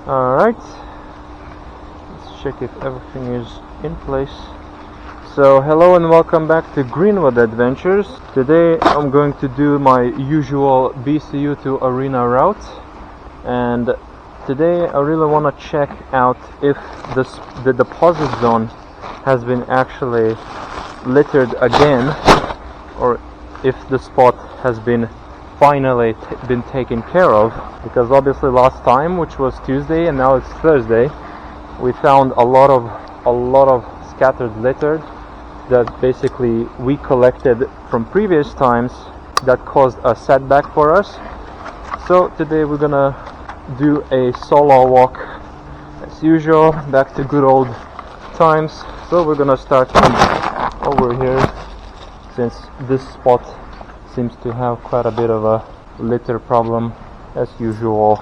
Alright, let's check if everything is in place. So hello and welcome back to Greenwood Adventures. Today I'm going to do my usual BCU to arena route, and today I really want to check out if the deposit zone has been actually littered again, or if the spot has been finally been taken care of, because obviously last time, which was Tuesday and now it's Thursday, we found a lot of scattered litter that basically we collected from previous times that caused a setback for us. So today we're gonna do a solo walk as usual, back to good old times. So we're gonna start from over here, since this spot seems to have quite a bit of a litter problem as usual.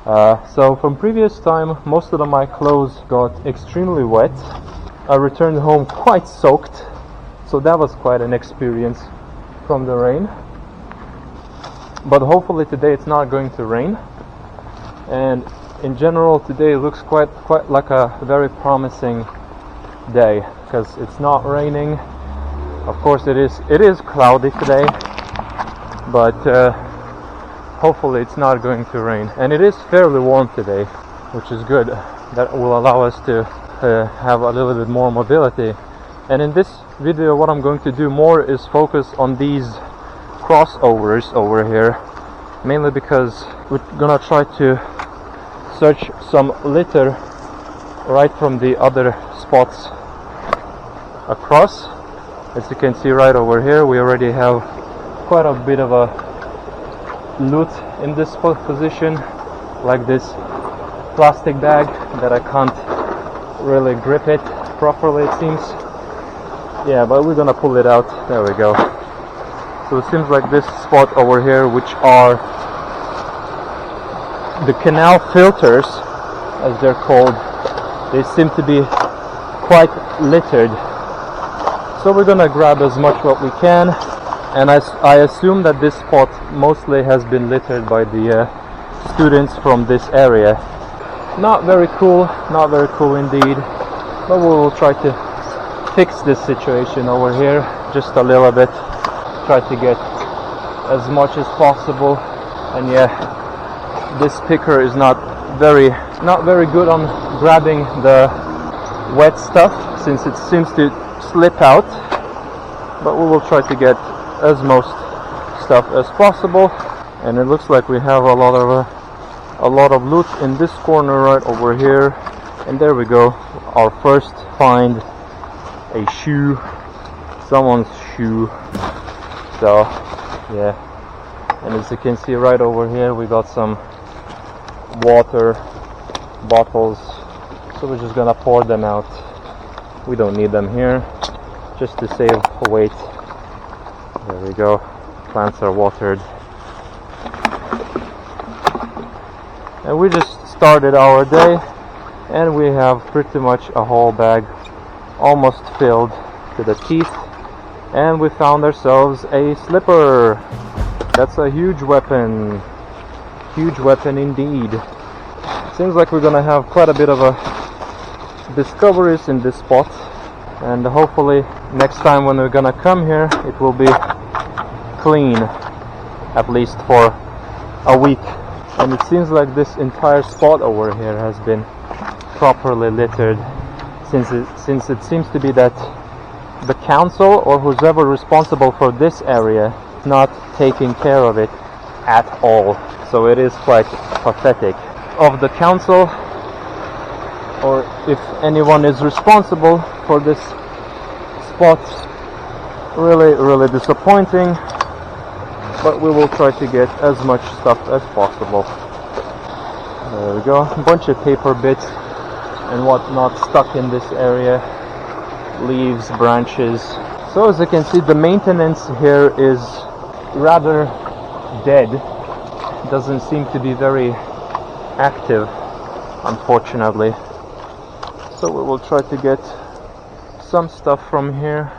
So from previous time, most of my clothes got extremely wet. I returned home quite soaked, so that was quite an experience from the rain. But hopefully today it's not going to rain, and in general today looks quite like a very promising day, because it's not raining. Of course it is cloudy today, but hopefully it's not going to rain. And it is fairly warm today, which is good. That will allow us to have a little bit more mobility. And in this video what I'm going to do more is focus on these crossovers over here, mainly because we're gonna try to search some litter right from the other spots across. As you can see right over here, we already have quite a bit of a loot in this position, like this plastic bag that I can't really grip it properly, it seems. Yeah, but we're gonna pull it out. There we go. So it seems like this spot over here, which are the canal filters, as they're called, they seem to be quite littered. So we're gonna grab as much what we can, and I assume that this spot mostly has been littered by the students from this area. Not very cool indeed, but we will try to fix this situation over here just a little bit, try to get as much as possible. And yeah, this picker is not very good on grabbing the wet stuff, since it seems to slip out, but we will try to get as most stuff as possible. And it looks like we have a lot of loot in this corner right over here. And there we go, our first find, a shoe, someone's shoe. So yeah, and as you can see right over here, we got some water bottles, so we're just gonna pour them out. We don't need them here, just to save weight. There we go, plants are watered. And we just started our day, and we have pretty much a whole bag almost filled to the teeth. And we found ourselves a slipper. That's a huge weapon indeed. Seems like we're gonna have quite a bit of discoveries in this spot, and hopefully next time when we're gonna come here it will be clean, at least for a week. And it seems like this entire spot over here has been properly littered, since it seems to be that the council or who's ever responsible for this area is not taking care of it at all. So it is quite pathetic of the council, or if anyone is responsible for this spot. Really disappointing, but we will try to get as much stuff as possible. There we go, a bunch of paper bits and whatnot stuck in this area, leaves, branches. So as you can see, the maintenance here is rather dead. It doesn't seem to be very active, unfortunately. So we will try to get some stuff from here.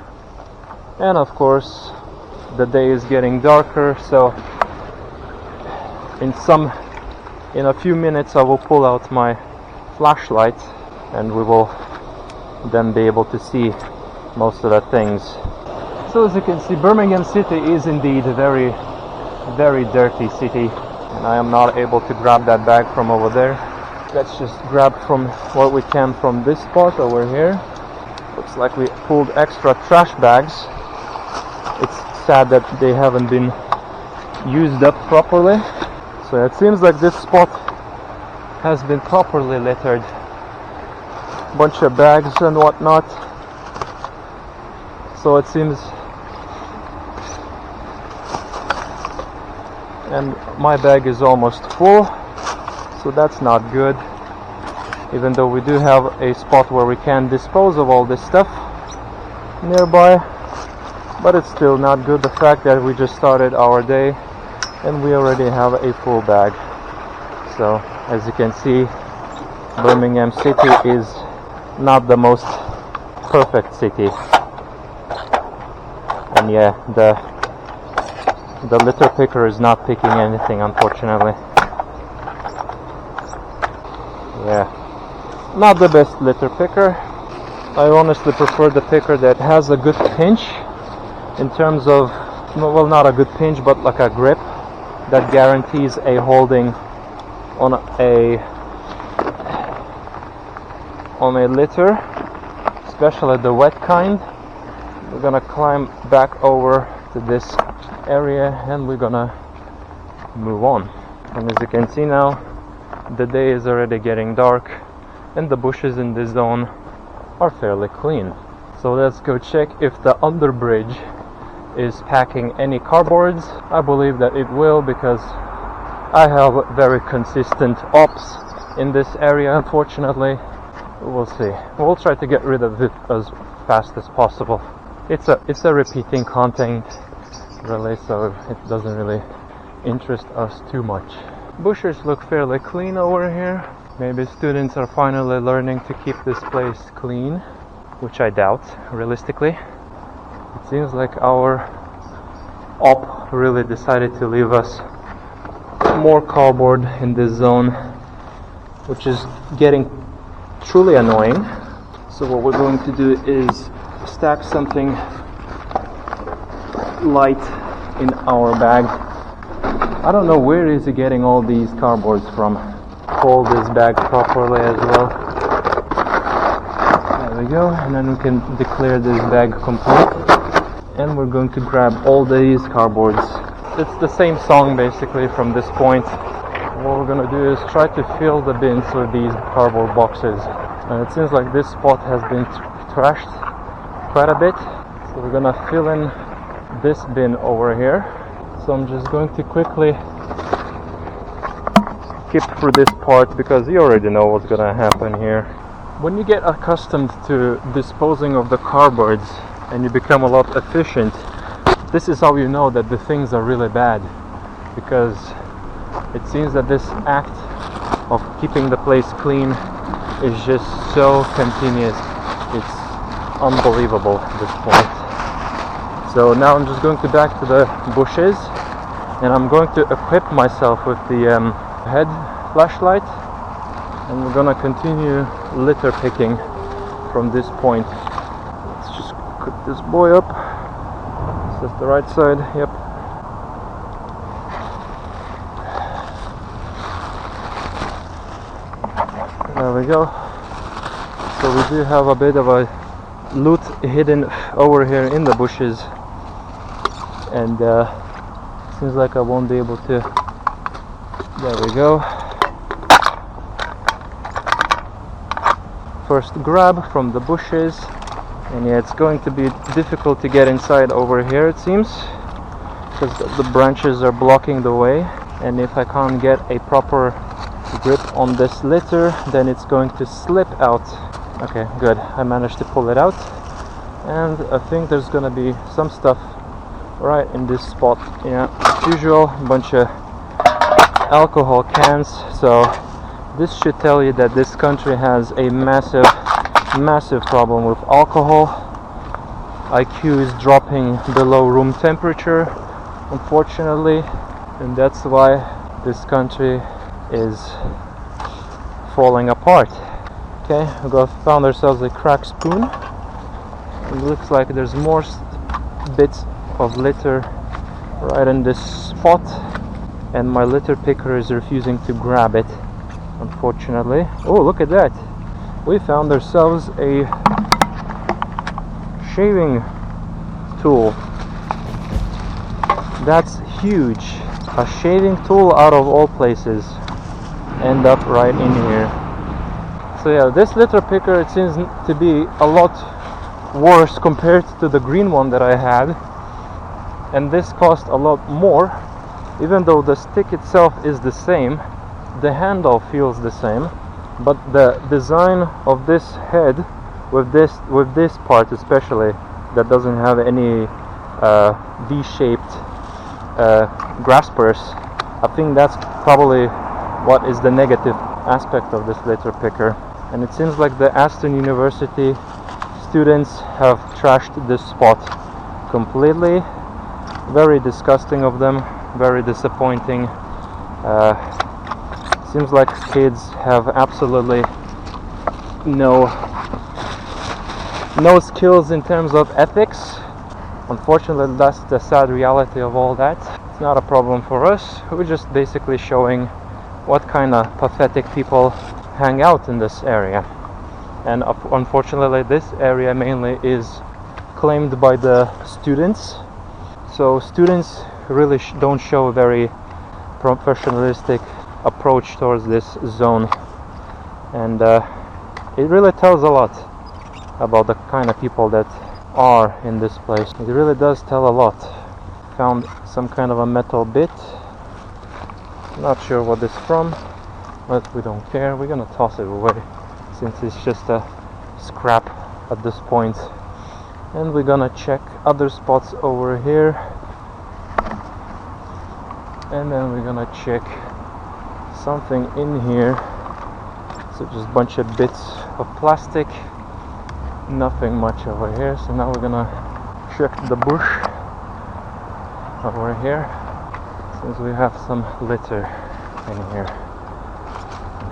And of course the day is getting darker, so in some In a few minutes I will pull out my flashlight and we will then be able to see most of the things. So as you can see, Birmingham City is indeed a very, very dirty city, and I am not able to grab that bag from over there. Let's just grab from what we can from this spot over here. Looks like we pulled extra trash bags. It's sad that they haven't been used up properly. So it seems like this spot has been properly littered. Bunch of bags and whatnot. So it seems, and my bag is almost full, so that's not good. Even though we do have a spot where we can dispose of all this stuff nearby, but it's still not good, the fact that we just started our day and we already have a full bag. So as you can see, Birmingham City is not the most perfect city, and yeah, the litter picker is not picking anything, unfortunately. Yeah, not the best litter picker. I honestly prefer the picker that has a good pinch, in terms of, well, not a good pinch, but like a grip that guarantees a holding on a litter, especially the wet kind. We're gonna climb back over to this area and we're gonna move on. And as you can see now, the day is already getting dark and the bushes in this zone are fairly clean. So let's go check if the underbridge is packing any cardboards. I believe that it will, because I have very consistent ops in this area, unfortunately. We'll see. We'll try to get rid of it as fast as possible. It's a repeating content really, so it doesn't really interest us too much. Bushes look fairly clean over here. Maybe students are finally learning to keep this place clean, which I doubt, realistically. It seems like our op really decided to leave us more cardboard in this zone, which is getting truly annoying. So what we're going to do is stack something light in our bag. I don't know where is he getting all these cardboards from. Fold this bag properly as well. There we go, and then we can declare this bag complete. And we're going to grab all these cardboards. It's the same song basically from this point. What we're going to do is try to fill the bins with these cardboard boxes. And it seems like this spot has been trashed quite a bit. So we're going to fill in this bin over here. So I'm just going to quickly skip through this part because you already know what's going to happen here. When you get accustomed to disposing of the cardboards and you become a lot efficient, this is how you know that the things are really bad, because it seems that this act of keeping the place clean is just so continuous. It's unbelievable at this point. So now I'm just going to back to the bushes and I'm going to equip myself with the head flashlight, and we're gonna continue litter picking from this point. Let's just cook this boy up. Is this the right side? Yep. There we go. So we do have a bit of a loot hidden over here in the bushes, and seems like I won't be able to. There we go. First grab from the bushes, and yeah, it's going to be difficult to get inside over here, it seems, because the branches are blocking the way, and if I can't get a proper grip on this litter, then it's going to slip out. Okay, good, I managed to pull it out, and I think there's gonna be some stuff right in this spot. Yeah, as usual, a bunch of alcohol cans. So this should tell you that this country has a massive problem with alcohol. IQ is dropping below room temperature, unfortunately, and that's why this country is falling apart. Okay, we found ourselves a cracked spoon. It looks like there's more bits of litter right in this spot, and my litter picker is refusing to grab it, unfortunately. Oh, look at that! We found ourselves a shaving tool. That's huge. A shaving tool out of all places end up right in here. So yeah, this litter picker, it seems to be a lot worse compared to the green one that I had, and this cost a lot more. Even though the stick itself is the same, the handle feels the same, but the design of this head with this part especially, that doesn't have any V-shaped graspers, I think that's probably what is the negative aspect of this litter picker. And it seems like the Aston University students have trashed this spot completely. Very disgusting of them, very disappointing. Seems like kids have absolutely no skills in terms of ethics. Unfortunately, that's the sad reality of all that. It's not a problem for us. We're just basically showing what kind of pathetic people hang out in this area. And unfortunately, this area mainly is claimed by the students. So students really don't show a very professionalistic approach towards this zone. And it really tells a lot about the kind of people that are in this place. It really does tell a lot. Found some kind of a metal bit. Not sure what this is from, but we don't care. We're gonna toss it away since it's just a scrap at this point. And we're gonna check other spots over here, and then we're gonna check something in here. So just a bunch of bits of plastic, nothing much over here. So now we're gonna check the bush over here, since we have some litter in here,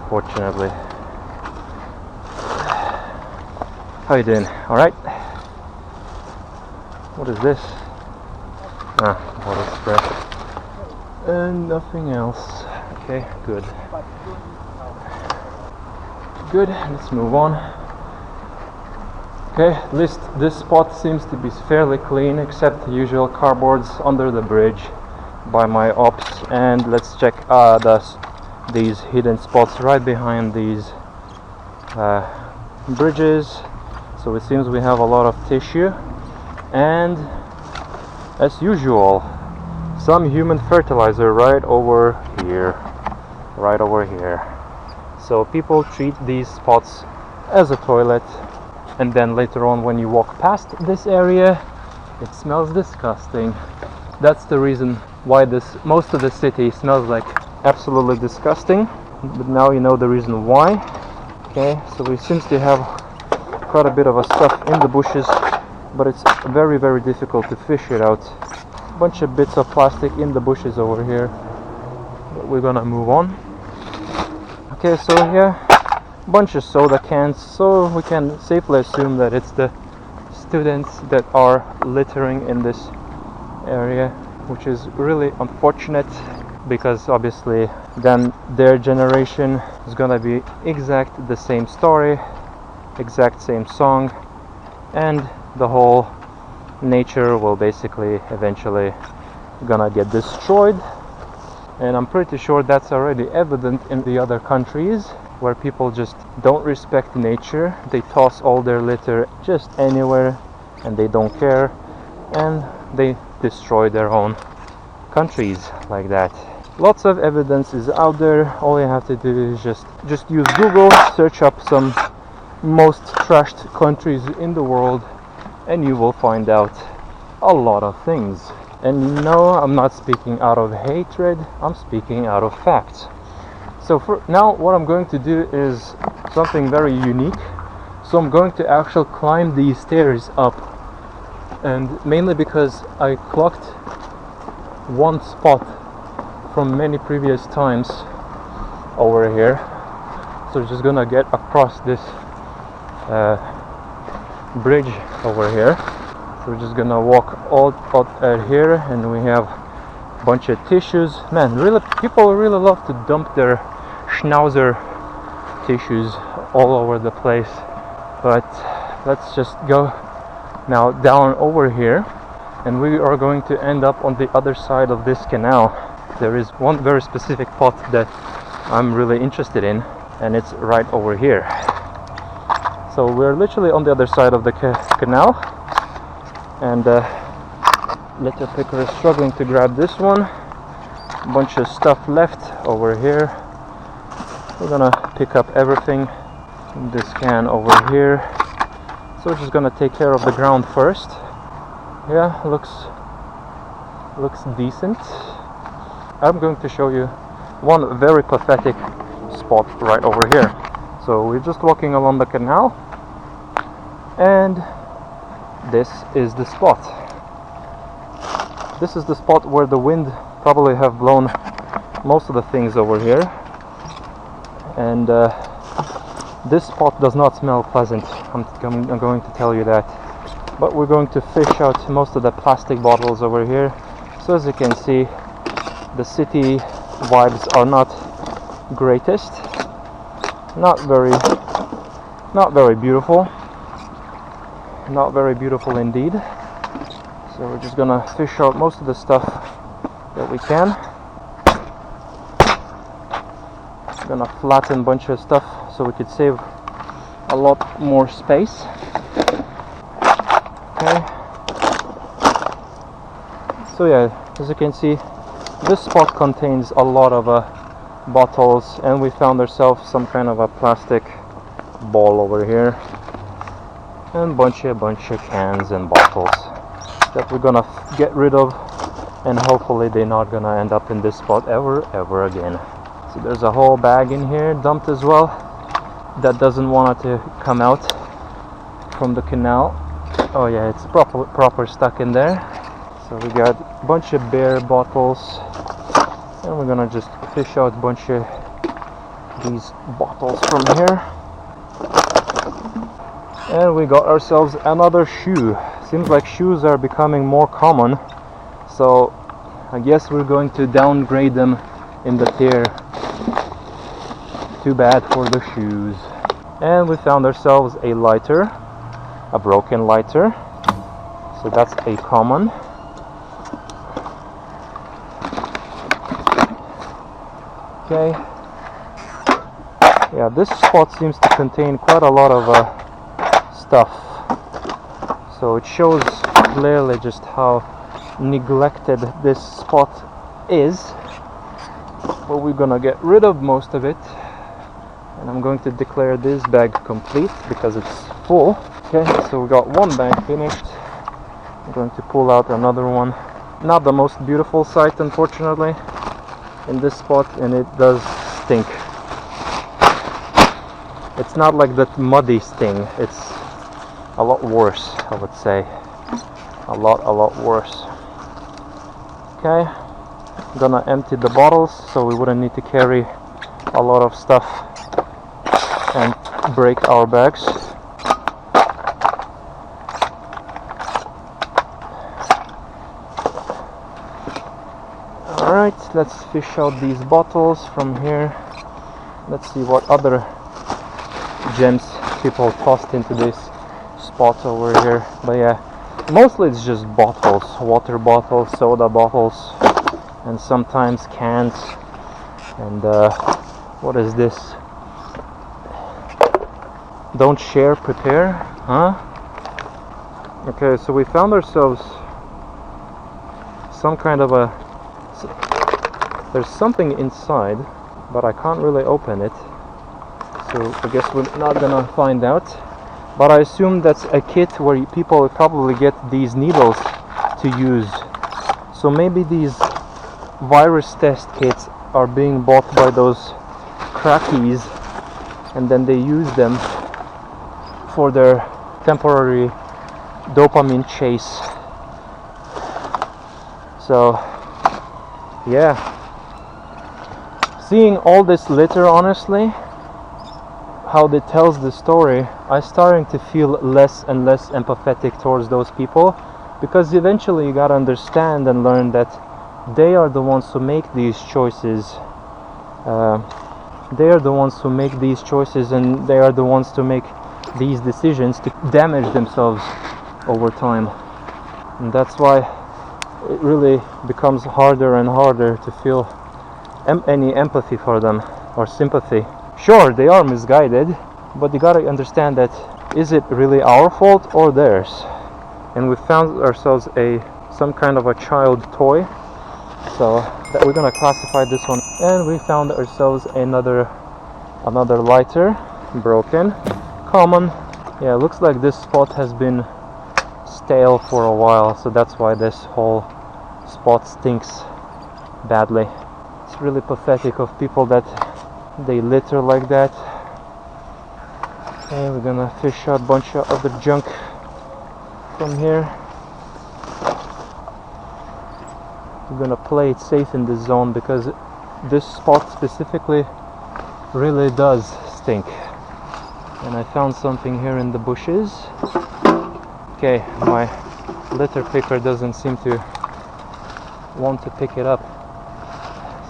unfortunately. How you doing? All right. What is this? Water spray. And nothing else. Okay, good. Good, let's move on. Okay, at least this spot seems to be fairly clean, except the usual cardboards under the bridge by my ops. And let's check these hidden spots right behind these bridges. So it seems we have a lot of tissue, and as usual, some human fertilizer right over here. So people treat these spots as a toilet, and then later on when you walk past this area, it smells disgusting. That's the reason why most of the city smells like absolutely disgusting, but now you know the reason why. Okay, so we seem to have quite a bit of a stuff in the bushes, but it's very, very difficult to fish it out. Bunch of bits of plastic in the bushes over here, but we're gonna move on. Okay, so here, bunch of soda cans, so we can safely assume that it's the students that are littering in this area, which is really unfortunate, because obviously then their generation is gonna be exact the same story, exact same song, and the whole nature will basically eventually gonna get destroyed. And I'm pretty sure that's already evident in the other countries, where people just don't respect nature. They toss all their litter just anywhere and they don't care, and they destroy their own countries like that. Lots of evidence is out there. All you have to do is just use Google, search up some most trashed countries in the world, and you will find out a lot of things. And no, I'm not speaking out of hatred, I'm speaking out of facts. So for now, what I'm going to do is something very unique. So I'm going to actually climb these stairs up, and mainly because I clocked one spot from many previous times over here. So we're just gonna get across this bridge over here. So we're just gonna walk all out here, and we have a bunch of tissues. Man, really, people really love to dump their schnauzer tissues all over the place. But let's just go now down over here, and we are going to end up on the other side of this canal. There is one very specific spot that I'm really interested in, and it's right over here. So we're literally on the other side of the canal, and little picker is struggling to grab this one. A bunch of stuff left over here. We're gonna pick up everything in this can over here. So we're just gonna take care of the ground first. Yeah, looks decent. I'm going to show you one very pathetic spot right over here. So we're just walking along the canal, and this is the spot. This is the spot where the wind probably have blown most of the things over here, and this spot does not smell pleasant. I'm going to tell you that. But we're going to fish out most of the plastic bottles over here. So as you can see, the city vibes are not greatest. Not very beautiful. Not very beautiful indeed. So we're just gonna fish out most of the stuff that we can. Gonna flatten a bunch of stuff so we could save a lot more space. Okay. So yeah, as you can see, this spot contains a lot of bottles, and we found ourselves some kind of a plastic ball over here, and bunch of cans and bottles that we're gonna get rid of, and hopefully they're not gonna end up in this spot ever again. So there's a whole bag in here dumped as well that doesn't want to come out from the canal. Oh yeah, it's proper stuck in there. So we got a bunch of beer bottles, and we're gonna just fish out a bunch of these bottles from here. And we got ourselves another shoe. Seems like shoes are becoming more common, so I guess we're going to downgrade them in the tier. Too bad for the shoes. And we found ourselves a lighter, a broken lighter, so that's a common. Okay. Yeah, this spot seems to contain quite a lot of stuff, so it shows clearly just how neglected this spot is. But we're gonna get rid of most of it, and I'm going to declare this bag complete because it's full. Okay, so we got one bag finished. I'm going to pull out another one. Not the most beautiful sight, unfortunately, in this spot, and it does stink. It's not like that muddy sting, it's a lot worse, I would say. A lot worse. Okay, I'm gonna empty the bottles so we wouldn't need to carry a lot of stuff and break our bags. Alright, let's fish out these bottles from here. Let's see what other gems people tossed into this spot over here. But yeah, mostly it's just bottles, water bottles, soda bottles, and sometimes cans. And what is this? Don't share, prepare, huh? Okay, so we found ourselves some kind of a... There's something inside, but I can't really open it. So I guess we're not gonna find out. But I assume that's a kit where people probably get these needles to use. So maybe these virus test kits are being bought by those crackies, and then they use them for their temporary dopamine chase. So yeah, seeing all this litter, honestly, how it tells the story, I'm starting to feel less and less empathetic towards those people, because eventually you gotta understand and learn that they are the ones who make these choices. They are the ones who make these choices, and they are the ones to make these decisions to damage themselves over time. And that's why it really becomes harder and harder to feel any empathy for them or sympathy. Sure, they are misguided, but you gotta understand that, is it really our fault or theirs? And we found ourselves some kind of a child toy, so that we're gonna classify this one. And we found ourselves another lighter, broken, common. Yeah, it looks like this spot has been stale for a while, so that's why this whole spot stinks badly. It's really pathetic of people that they litter like that. Okay, we're gonna fish out a bunch of other junk from here. We're gonna play it safe in this zone, because this spot specifically really does stink. And I found something here in the bushes. Okay, my litter picker doesn't seem to want to pick it up.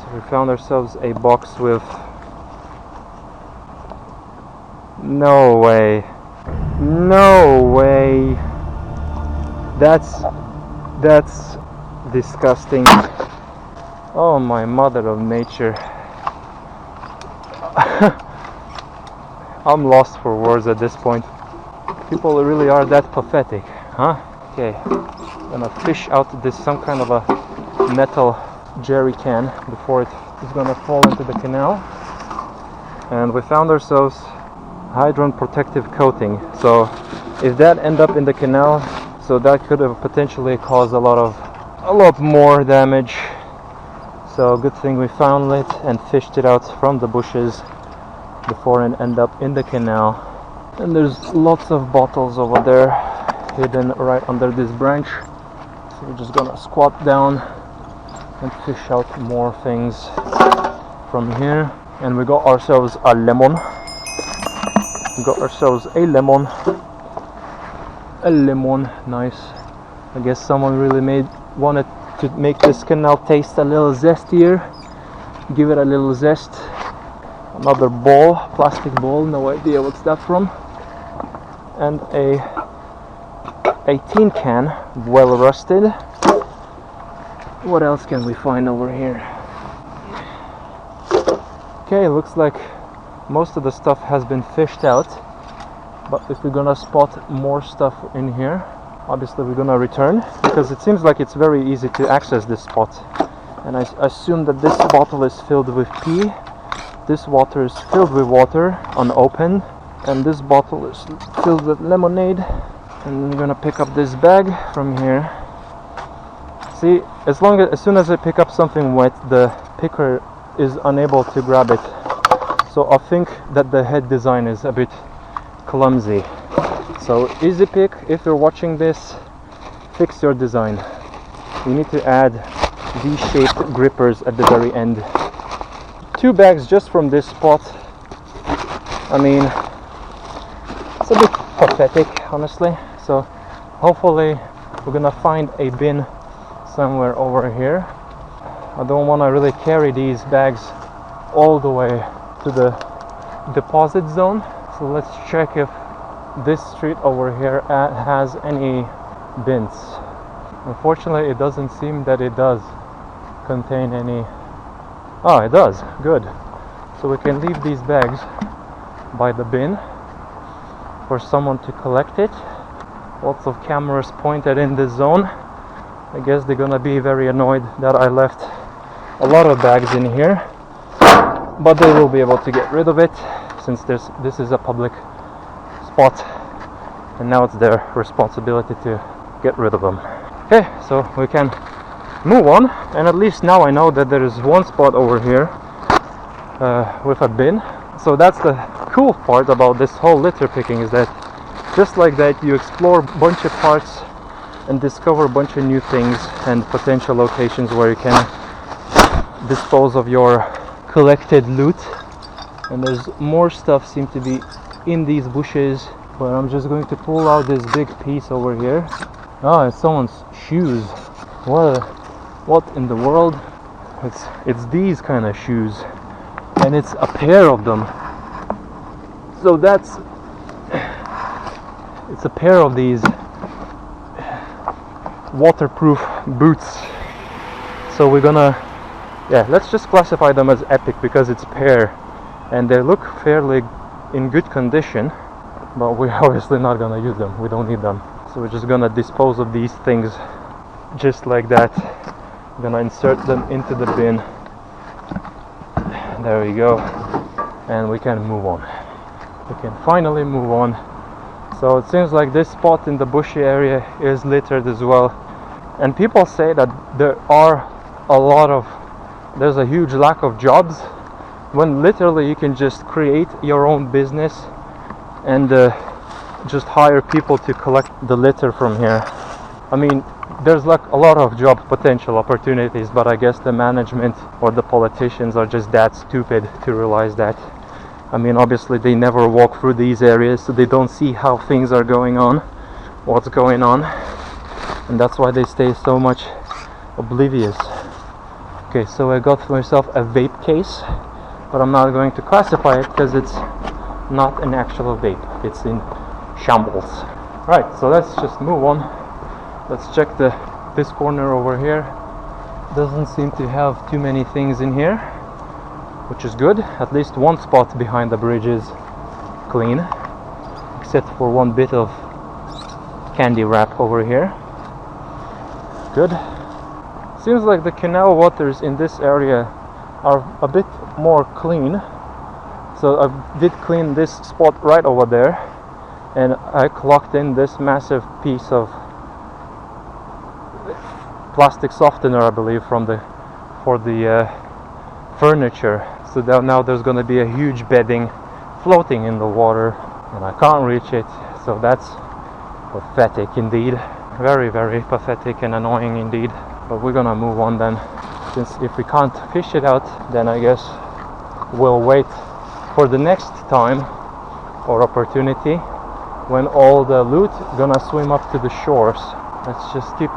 So we found ourselves a box with... No way. No way. That's disgusting. Oh my mother of nature. I'm lost for words at this point. People really are that pathetic, huh? Okay, I'm gonna fish out this some kind of a metal jerry can before it is gonna fall into the canal. And we found ourselves hydron protective coating. So if that end up in the canal, so that could have potentially caused a lot more damage. So good thing we found it and fished it out from the bushes before it end up in the canal. And there's lots of bottles over there hidden right under this branch. So we're just gonna squat down and fish out more things from here. And we got ourselves a lemon. We got ourselves a lemon. A lemon, nice. I guess someone really wanted to make this canal taste a little zestier. Give it a little zest. Another bowl, plastic bowl, no idea what's that from. And a tin can, well rusted. What else can we find over here? Okay, looks like most of the stuff has been fished out, but if we're gonna spot more stuff in here, obviously we're gonna return, because it seems like it's very easy to access this spot. And I assume that this bottle is filled with pee, this water is filled with water, unopened, and this bottle is filled with lemonade. And I'm gonna pick up this bag from here. See, as soon as I pick up something wet, the picker is unable to grab it. So I think that the head design is a bit clumsy. So easy pick, if you're watching this, fix your design. You need to add V-shaped grippers at the very end. 2 bags just from this spot. I mean, it's a bit pathetic, honestly. So hopefully we're gonna find a bin somewhere over here. I don't want to really carry these bags all the way to the deposit zone. So let's check if this street over here has any bins. Unfortunately, it doesn't seem that it does contain any. Oh, it does. Good. So we can leave these bags by the bin for someone to collect it. Lots of cameras pointed in this zone. I guess they're gonna be very annoyed that I left a lot of bags in here, but they will be able to get rid of it since this is a public spot, and now it's their responsibility to get rid of them. Okay, so we can move on, and at least now I know that there is one spot over here with a bin. So that's the cool part about this whole litter picking, is that just like that you explore a bunch of parts and discover a bunch of new things and potential locations where you can dispose of your collected loot, and there's more stuff seem to be in these bushes, but I'm just going to pull out this big piece over here. Oh, it's someone's shoes. What in the world? It's these kind of shoes, and it's a pair of them. So it's a pair of these waterproof boots. So we're gonna, let's just classify them as epic because it's a pair, and they look fairly in good condition, but we're obviously not gonna use them. We don't need them. So we're just gonna dispose of these things just like that. I'm gonna insert them into the bin. There we go, and we can move on. We can finally move on. So it seems like this spot in the bushy area is littered as well, and people say that there's a huge lack of jobs, when literally you can just create your own business and just hire people to collect the litter from here. I mean, there's like a lot of job potential opportunities, but I guess the management or the politicians are just that stupid to realize that. I mean, obviously they never walk through these areas, so they don't see how things are going on, what's going on, and that's why they stay so much oblivious. Okay, so I got myself a vape case, but I'm not going to classify it because it's not an actual vape. It's in shambles. Right, so let's just move on. Let's check this corner over here. Doesn't seem to have too many things in here, which is good. At least one spot behind the bridge is clean, except for one bit of candy wrap over here. Good. Seems like the canal waters in this area are a bit more clean. So I did clean this spot right over there, and I clocked in this massive piece of plastic softener, I believe, for the furniture. So now there's going to be a huge bedding floating in the water, and I can't reach it. So that's pathetic indeed. Very, very pathetic and annoying indeed. But we're gonna move on then, since if we can't fish it out, then I guess we'll wait for the next time or opportunity when all the loot gonna swim up to the shores. Let's just keep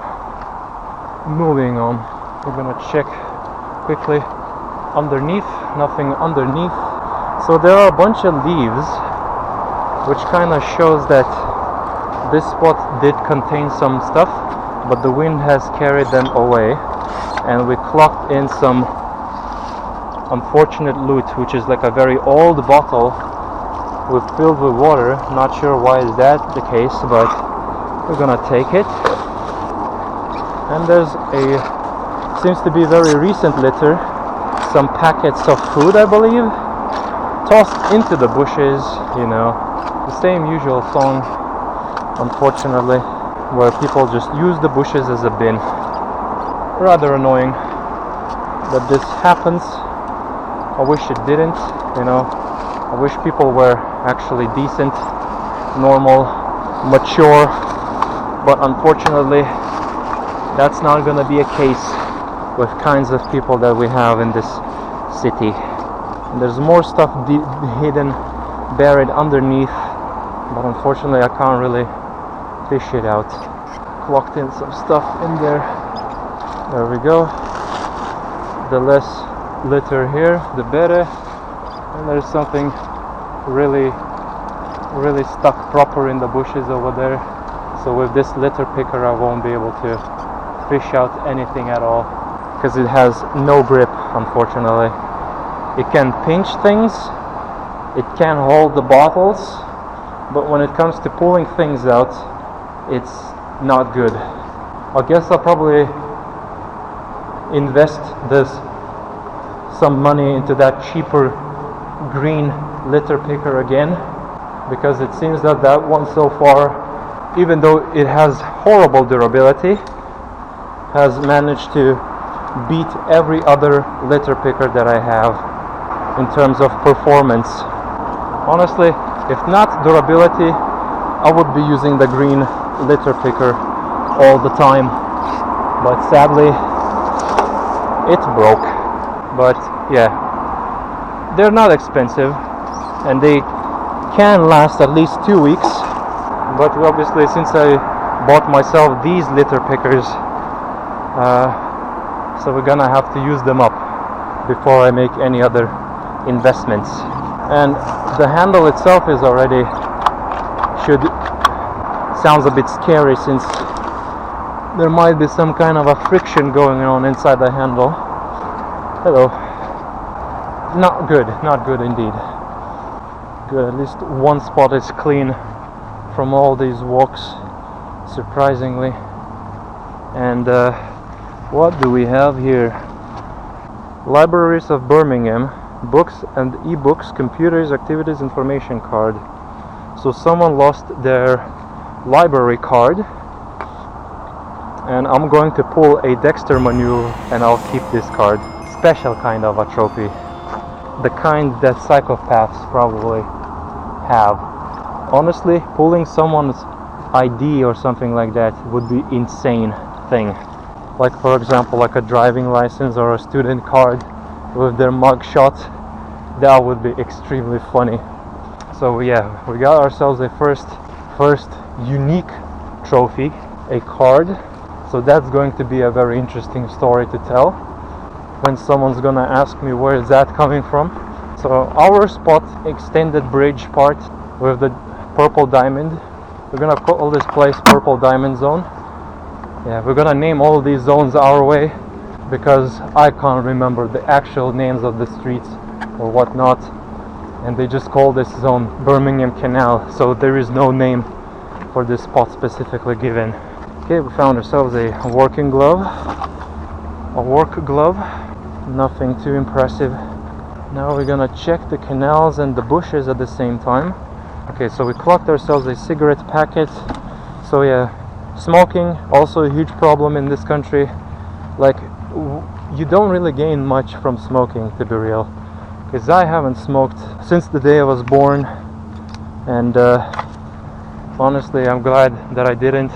moving on. We're gonna check quickly underneath. Nothing underneath. So there are a bunch of leaves, which kind of shows that this spot did contain some stuff, but the wind has carried them away, and we clocked in some unfortunate loot, which is like a very old bottle filled with water. Not sure why is that the case, but we're gonna take it. And there's seems to be very recent litter, some packets of food, I believe, tossed into the bushes. You know, the same usual song, unfortunately, where people just use the bushes as a bin. Rather annoying that this happens. I wish it didn't, you know. I wish people were actually decent, normal, mature, but unfortunately that's not going to be a case with kinds of people that we have in this city. And there's more stuff hidden, buried underneath, but unfortunately I can't really fish it out. Clocked in some stuff in there. There we go. The less litter here, the better. And there's something really stuck proper in the bushes over there. So with this litter picker I won't be able to fish out anything at all, because it has no grip, unfortunately. It can pinch things, it can hold the bottles, but when it comes to pulling things out, it's not good. I guess I'll probably invest some money into that cheaper green litter picker again, because it seems that one so far, even though it has horrible durability, has managed to beat every other litter picker that I have in terms of performance. Honestly, if not durability, I would be using the green litter picker all the time, but sadly it broke. But yeah, they're not expensive, and they can last at least 2 weeks. But obviously, since I bought myself these litter pickers, so we're gonna have to use them up before I make any other investments. And the handle itself is already sounds a bit scary, since there might be some kind of a friction going on inside the handle. Hello. Not good indeed. Good, at least one spot is clean from all these walks, surprisingly. And what do we have here? Libraries of Birmingham, books and e-books, computers, activities, information card. So someone lost their library card, and I'm going to pull a Dexter maneuver and I'll keep this card. Special kind of a trophy, the kind that psychopaths probably have. Honestly, pulling someone's ID or something like that would be insane thing. Like, for example, like a driving license or a student card with their mugshot. That would be extremely funny. So yeah, we got ourselves a first unique trophy, a card. So that's going to be a very interesting story to tell when someone's gonna ask me where is that coming from. So our spot, extended bridge part with the purple diamond, we're gonna call this place Purple Diamond Zone. Yeah, we're gonna name all these zones our way, because I can't remember the actual names of the streets or whatnot, and they just call this zone Birmingham Canal, so there is no name for this spot specifically given. Okay, we found ourselves a working glove, a work glove, nothing too impressive. Now we're gonna check the canals and the bushes at the same time. Okay, so we clocked ourselves a cigarette packet. So yeah, smoking, also a huge problem in this country. Like, you don't really gain much from smoking, to be real, because I haven't smoked since the day I was born, and honestly I'm glad that I didn't,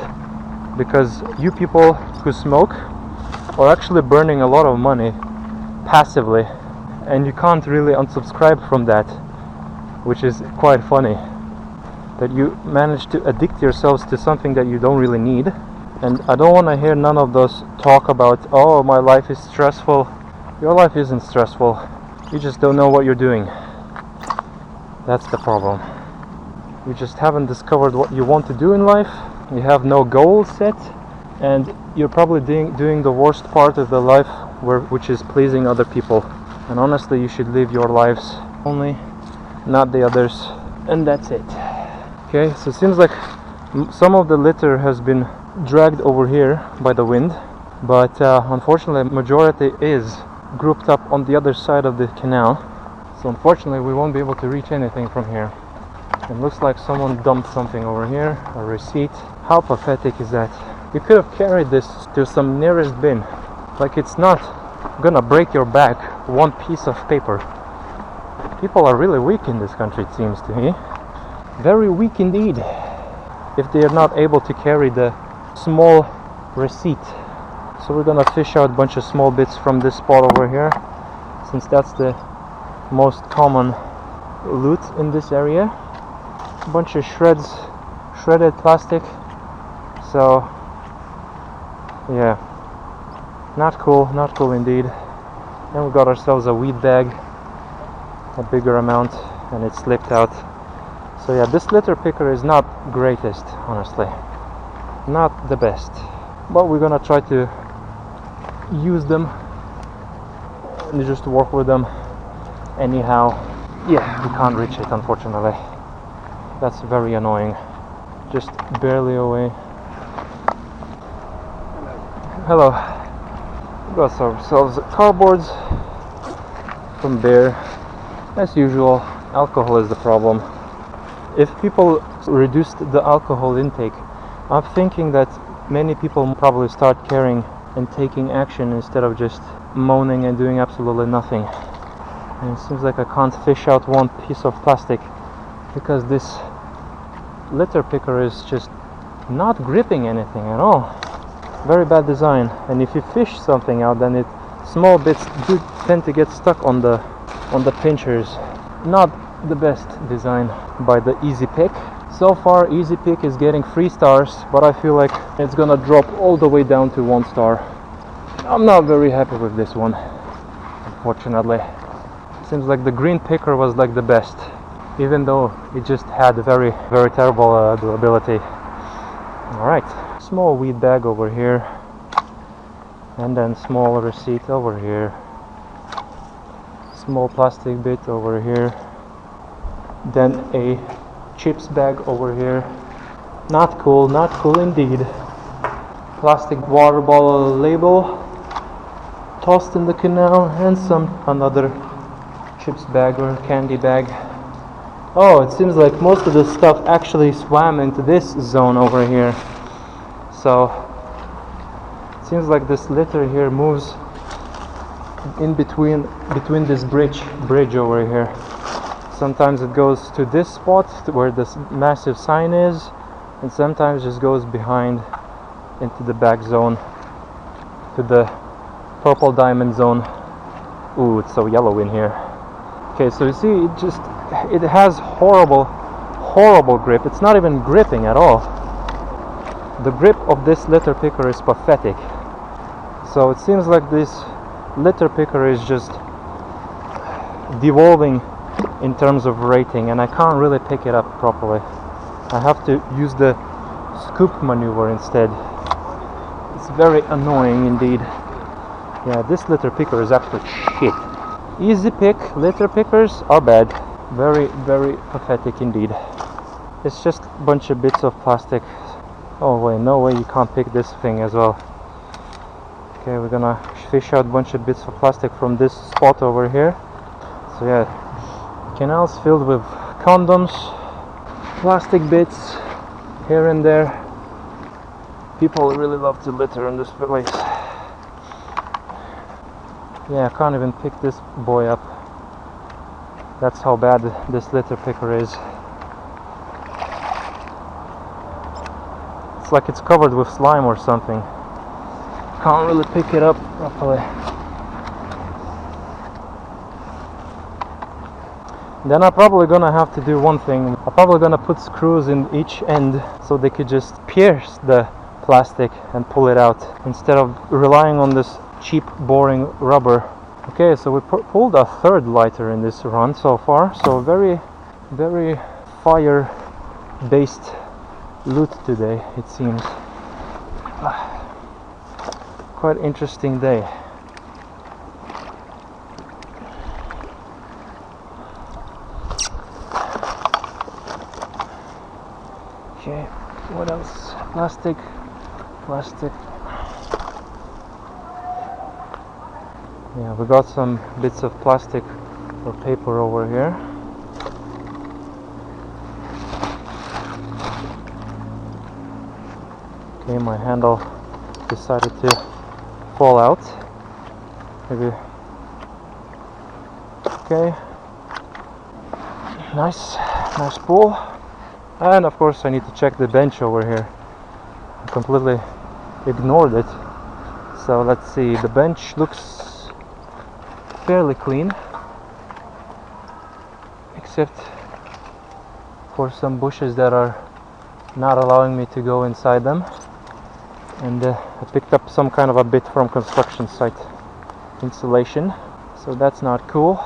because you people who smoke are actually burning a lot of money passively, and you can't really unsubscribe from that, which is quite funny, that you manage to addict yourselves to something that you don't really need. And I don't want to hear none of those talk about, oh, my life is stressful. Your life isn't stressful, you just don't know what you're doing. That's the problem. You just haven't discovered what you want to do in life, you have no goal set, and you're probably doing the worst part of the life, which is pleasing other people. And honestly, you should live your lives only, not the others, and that's it. Okay, so it seems like some of the litter has been dragged over here by the wind, but unfortunately majority is grouped up on the other side of the canal, so unfortunately we won't be able to reach anything from here. It looks like someone dumped something over here, a receipt. How pathetic is that? You could have carried this to some nearest bin. Like, it's not gonna break your back, one piece of paper. People are really weak in this country, it seems to me. Very weak indeed, if they are not able to carry the small receipt. So we're gonna fish out a bunch of small bits from this spot over here, since that's the most common loot in this area. A bunch of shredded plastic. So yeah, not cool indeed. And we got ourselves a weed bag, a bigger amount, and it slipped out. So yeah, this litter picker is not greatest, honestly, not the best, but we're gonna try to use them and just work with them anyhow. Yeah, we can't reach it, unfortunately. That's very annoying. Just barely away. Hello. We got ourselves cardboards from there. As usual, alcohol is the problem. If people reduced the alcohol intake, I'm thinking that many people probably start caring and taking action instead of just moaning and doing absolutely nothing. And it seems like I can't fish out one piece of plastic because this litter picker is just not gripping anything at all. Very bad design. And if you fish something out, then small bits do tend to get stuck on the on the pinchers. Not the best design by the Easy Pick. So far Easy Pick is getting 3 stars, but I feel like it's gonna drop all the way down to 1 star. I'm not very happy with this one, unfortunately. Seems like the green picker was like the best, even though it just had a very terrible durability. Alright, small weed bag over here, and then small receipt over here, small plastic bit over here, then a chips bag over here. Not cool indeed. Plastic water bottle label tossed in the canal, and another chips bag or candy bag. Oh, it seems like most of the stuff actually swam into this zone over here. So it seems like this litter here moves in between this bridge over here. Sometimes it goes to this spot where this massive sign is, and sometimes just goes behind into the back zone to the purple diamond zone. Ooh, it's so yellow in here. Okay, so you see, it has horrible grip. It's not even gripping at all. The grip of this litter picker is pathetic. So it seems like this litter picker is just devolving in terms of rating, and I can't really pick it up properly. I have to use the scoop maneuver instead. It's very annoying indeed. Yeah, this litter picker is actually shit. Easy Pick litter pickers are bad. Very pathetic indeed. It's just a bunch of bits of plastic. Oh wait, no way, you can't pick this thing as well. Okay, we're gonna fish out a bunch of bits of plastic from this spot over here. So yeah, canals filled with condoms, plastic bits here and there. People really love to litter in this place. Yeah, I can't even pick this boy up. That's how bad this litter picker is. It's like it's covered with slime or something. Can't really pick it up properly. Then I'm probably gonna have to do one thing. I'm probably gonna put screws in each end so they could just pierce the plastic and pull it out instead of relying on this cheap boring rubber. Okay, so we pulled a 3rd lighter in this run so far, so very fire based loot today, it seems. Quite interesting day. Okay, what else? Plastic. Yeah, we got some bits of plastic or paper over here. Okay, my handle decided to fall out. Maybe. Okay. Nice pull. And of course I need to check the bench over here. I completely ignored it. So let's see, the bench looks fairly clean, except for some bushes that are not allowing me to go inside them. And I picked up some kind of a bit from construction site insulation, so that's not cool.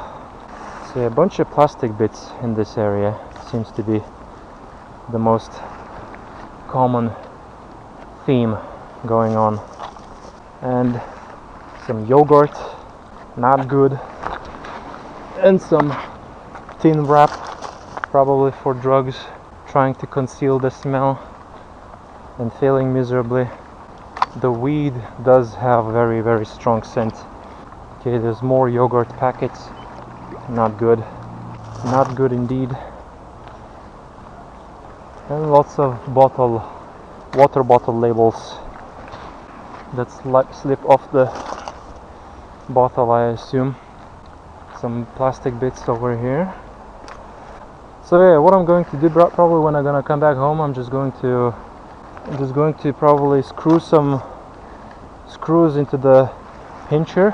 So a bunch of plastic bits in this area seems to be the most common theme going on. And some yogurt, not good, and some tin wrap, probably for drugs, trying to conceal the smell and failing miserably. The weed does have very strong scent. Okay, there's more yogurt packets. Not good indeed. And lots of water bottle labels that slip off the bottle, I assume. Some plastic bits over here. So yeah, what I'm going to do probably when I'm gonna come back home, I'm just going to probably screw some screws into the pincher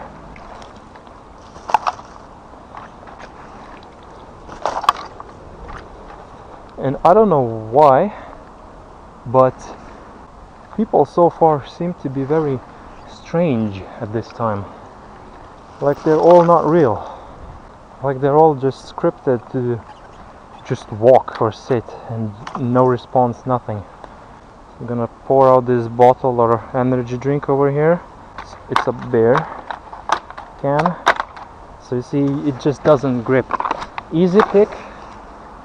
and I don't know why, but people so far seem to be very strange at this time. Like they're all not real. Like they're all just scripted to just walk or sit and no response, nothing. I'm gonna pour out this bottle or energy drink over here. It's a beer can. So you see, it just doesn't grip. Easy pick.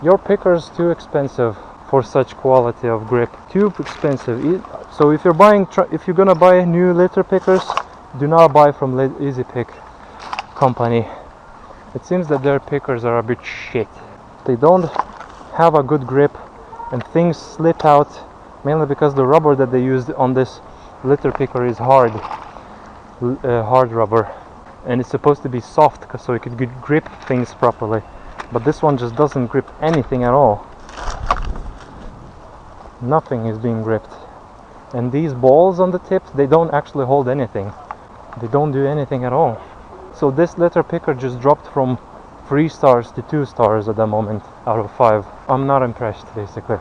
Your picker's too expensive for such quality of grip. Too expensive. So if you're gonna buy new litter pickers, do not buy from Easy Pick company. It seems that their pickers are a bit shit. They don't have a good grip and things slip out, mainly because the rubber that they used on this litter picker is hard rubber, and it's supposed to be soft so it could grip things properly, but this one just doesn't grip anything at all. Nothing is being gripped, and these balls on the tips, they don't actually hold anything. They don't do anything at all. So this litter picker just dropped from 3 stars to 2 stars at the moment out of 5. I'm not impressed, basically.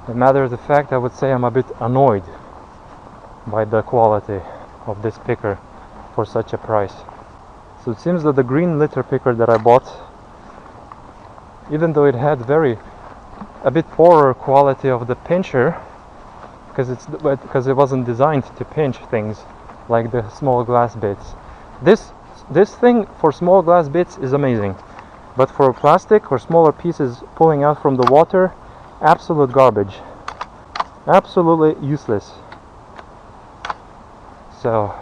No matter the fact, I would say I'm a bit annoyed by the quality of this picker for such a price. So it seems that the green litter picker that I bought, even though it had a bit poorer quality of the pincher, because it wasn't designed to pinch things like the small glass bits. This thing for small glass bits is amazing, but for plastic or smaller pieces pulling out from the water, absolute garbage. Absolutely useless. So,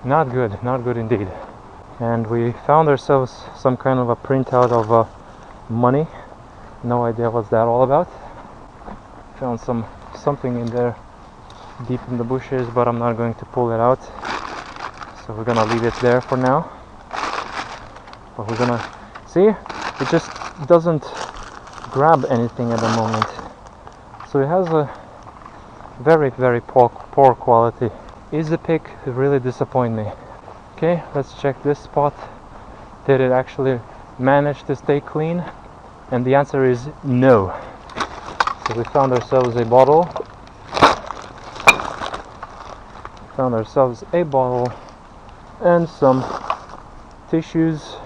not good indeed. And we found ourselves some kind of a printout of money. No idea what's that all about. Found something in there deep in the bushes, but I'm not going to pull it out. So we're gonna leave it there for now. But we're gonna see, it just doesn't grab anything at the moment. So it has a very poor quality. Easy Pick really disappoint me. Okay, let's check this spot. Did it actually manage to stay clean? And the answer is no. So we found ourselves a bottle. And some tissues,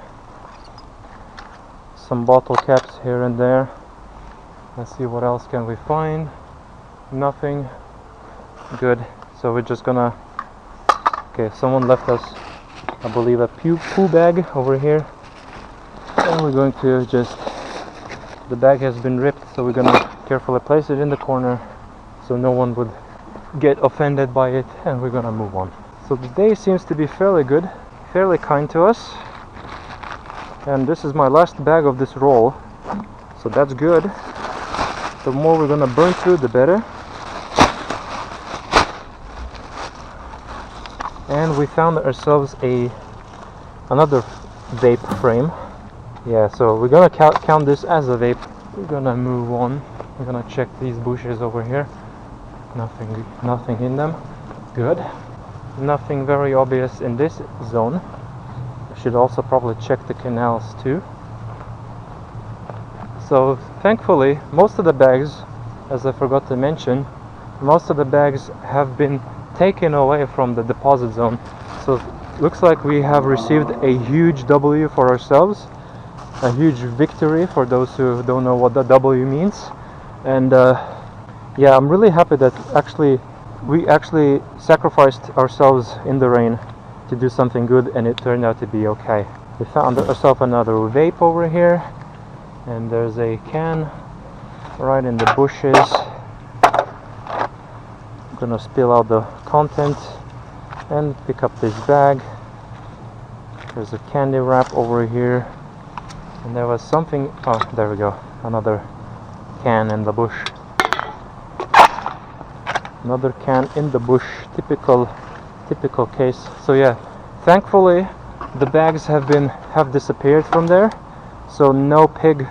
some bottle caps here and there. Let's see what else can we find. Nothing. Good. So we're just gonna, okay, someone left us, I believe, a poo bag over here, and we're going to just, the bag has been ripped, so we're gonna carefully place it in the corner so no one would get offended by it, and we're gonna move on. So the day seems to be fairly good, fairly kind to us, and this is my last bag of this roll, so that's good. The more we're gonna burn through, the better. And we found ourselves another vape frame. Yeah, so we're gonna count this as a vape. We're gonna move on. We're gonna check these bushes over here. Nothing in them. Good. Nothing very obvious in this zone. I should also probably check the canals too. So thankfully, most of the bags, as I forgot to mention, most of the bags have been taken away from the deposit zone. So it looks like we have received a huge W for ourselves, a huge victory for those who don't know what the W means. And yeah, I'm really happy that we actually sacrificed ourselves in the rain to do something good, and it turned out to be okay. We found ourselves another vape over here, and there's a can right in the bushes. I'm gonna spill out the content and pick up this bag. There's a candy wrap over here, and there was something, oh, there we go, another can in the bush. Another can in the bush, typical case. So yeah, thankfully the bags have disappeared from there, so no pig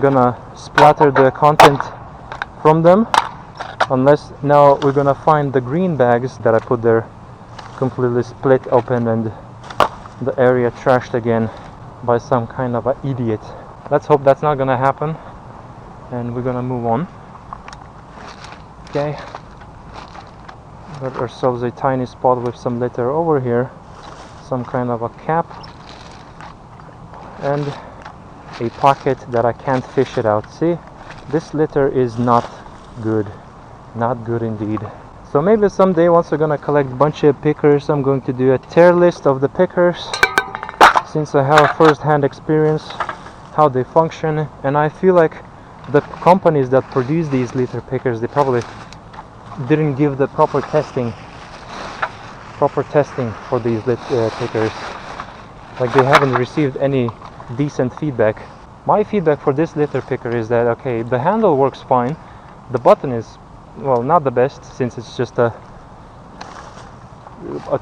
gonna splatter the content from them, unless now we're gonna find the green bags that I put there completely split open and the area trashed again by some kind of an idiot. Let's hope that's not gonna happen, and we're gonna move on. Okay, got ourselves a tiny spot with some litter over here, some kind of a cap, and a pocket that I can't fish it out. See, this litter is not good, not good indeed. So maybe someday, once we're gonna collect a bunch of pickers, I'm going to do a tier list of the pickers, since I have a first-hand experience how they function, and I feel like the companies that produce these litter pickers, they probably didn't give the proper testing for these pickers. Like, they haven't received any decent feedback. My feedback for this litter picker is that, okay, the handle works fine, the button is, well, not the best, since it's just a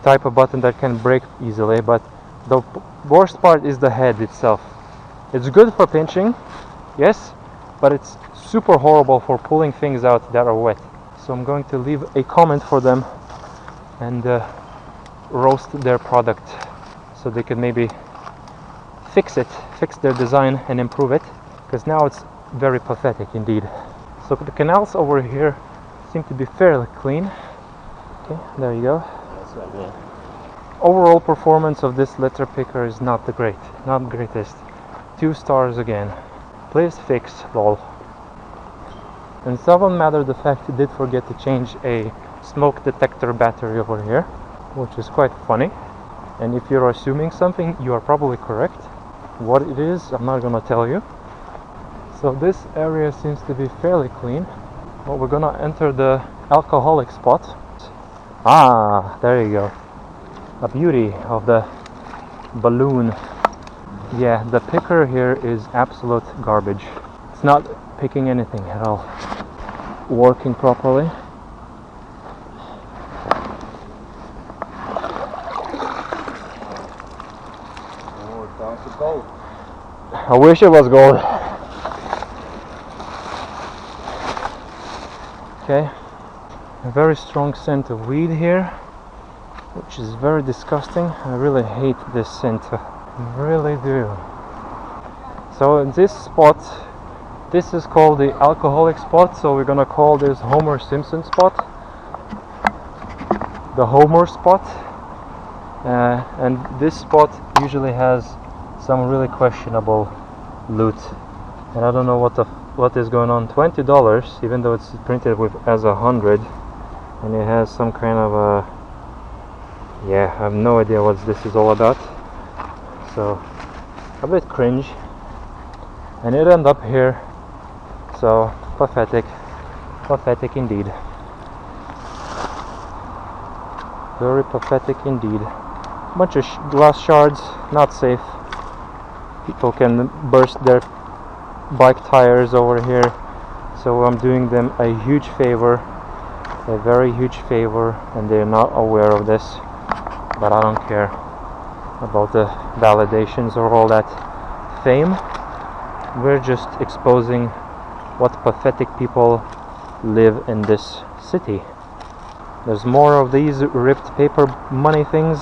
type of button that can break easily, but the worst part is the head itself. It's good for pinching, yes, but it's super horrible for pulling things out that are wet. So I'm going to leave a comment for them and roast their product, so they can maybe fix their design and improve it, because now it's very pathetic indeed. So the canals over here seem to be fairly clean. Okay, there you go. That's right, yeah. Overall performance of this litter picker is not the greatest. 2 stars again. Please fix, lol. And it doesn't matter the fact you did forget to change a smoke detector battery over here, which is quite funny. And if you're assuming something, you are probably correct. What it is, I'm not gonna tell you. So this area seems to be fairly clean. Well, we're gonna enter the alcoholic spot. Ah, there you go. A beauty of the balloon. Yeah, the picker here is absolute garbage. It's not picking anything at all. Working properly. Oh, it's down to gold. I wish it was gold. Okay, a very strong scent of weed here, which is very disgusting. I really hate this scent, I really do. So in this spot, this is called the alcoholic spot, so we're gonna call this Homer Simpson spot, the Homer spot. And this spot usually has some really questionable loot, and I don't know what is going on. $20, even though it's printed with as 100, and it has some kind of a, yeah, I have no idea what this is all about. So a bit cringe, and it ended up here. So pathetic indeed. Very pathetic indeed. Bunch of glass shards, not safe. People can burst their bike tires over here, so I'm doing them a huge favor, a very huge favor, and they're not aware of this, but I don't care about the validations or all that fame. We're just exposing what pathetic people live in this city. There's more of these ripped paper money things.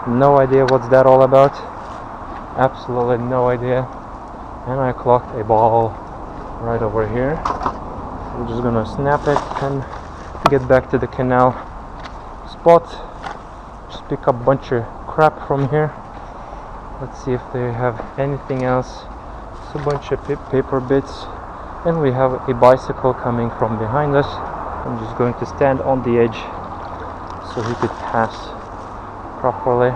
No idea what's that all about. Absolutely no idea. And I clocked a ball right over here. I'm just gonna snap it and get back to the canal spot. Just pick up a bunch of crap from here. Let's see if they have anything else. It's a bunch of paper bits, and we have a bicycle coming from behind us. I'm just going to stand on the edge so he could pass properly.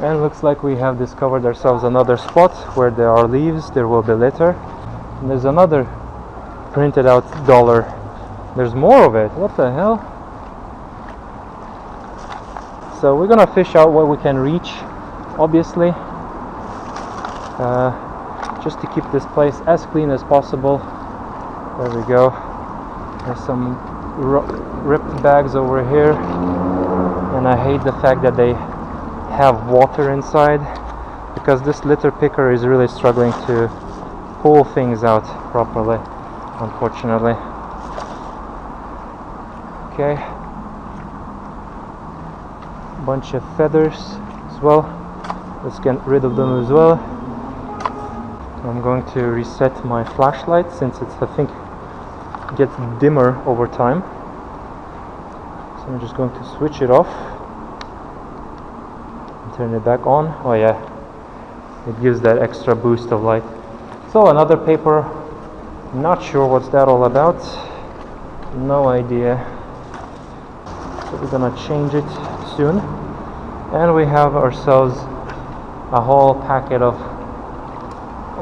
And looks like we have discovered ourselves another spot where there are leaves, there will be litter. And there's another printed out dollar. There's more of it. What the hell? So we're gonna fish out what we can reach, obviously, just to keep this place as clean as possible. There we go. There's some ripped bags over here, and I hate the fact that they have water inside, because this litter picker is really struggling to pull things out properly, unfortunately. Okay, bunch of feathers as well. Let's get rid of them as well. I'm going to reset my flashlight since it's, I think, gets dimmer over time. So I'm just going to switch it off and turn it back on. Oh yeah, it gives that extra boost of light. So another paper, not sure what's that all about, no idea. So we're gonna change it soon. And we have ourselves a whole packet of,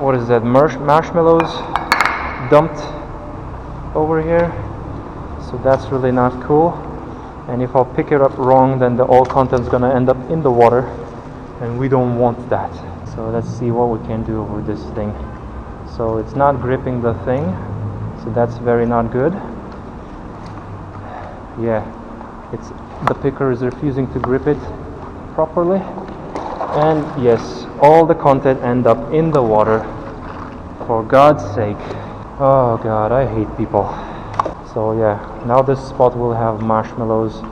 what is that, marshmallows dumped over here. So that's really not cool. And if I'll pick it up wrong, then the all content's gonna end up in the water, and we don't want that. So let's see what we can do with this thing. So it's not gripping the thing, so that's very not good. Yeah, the picker is refusing to grip it properly. And yes, all the content end up in the water. For God's sake. Oh God, I hate people. So yeah, now this spot will have marshmallows,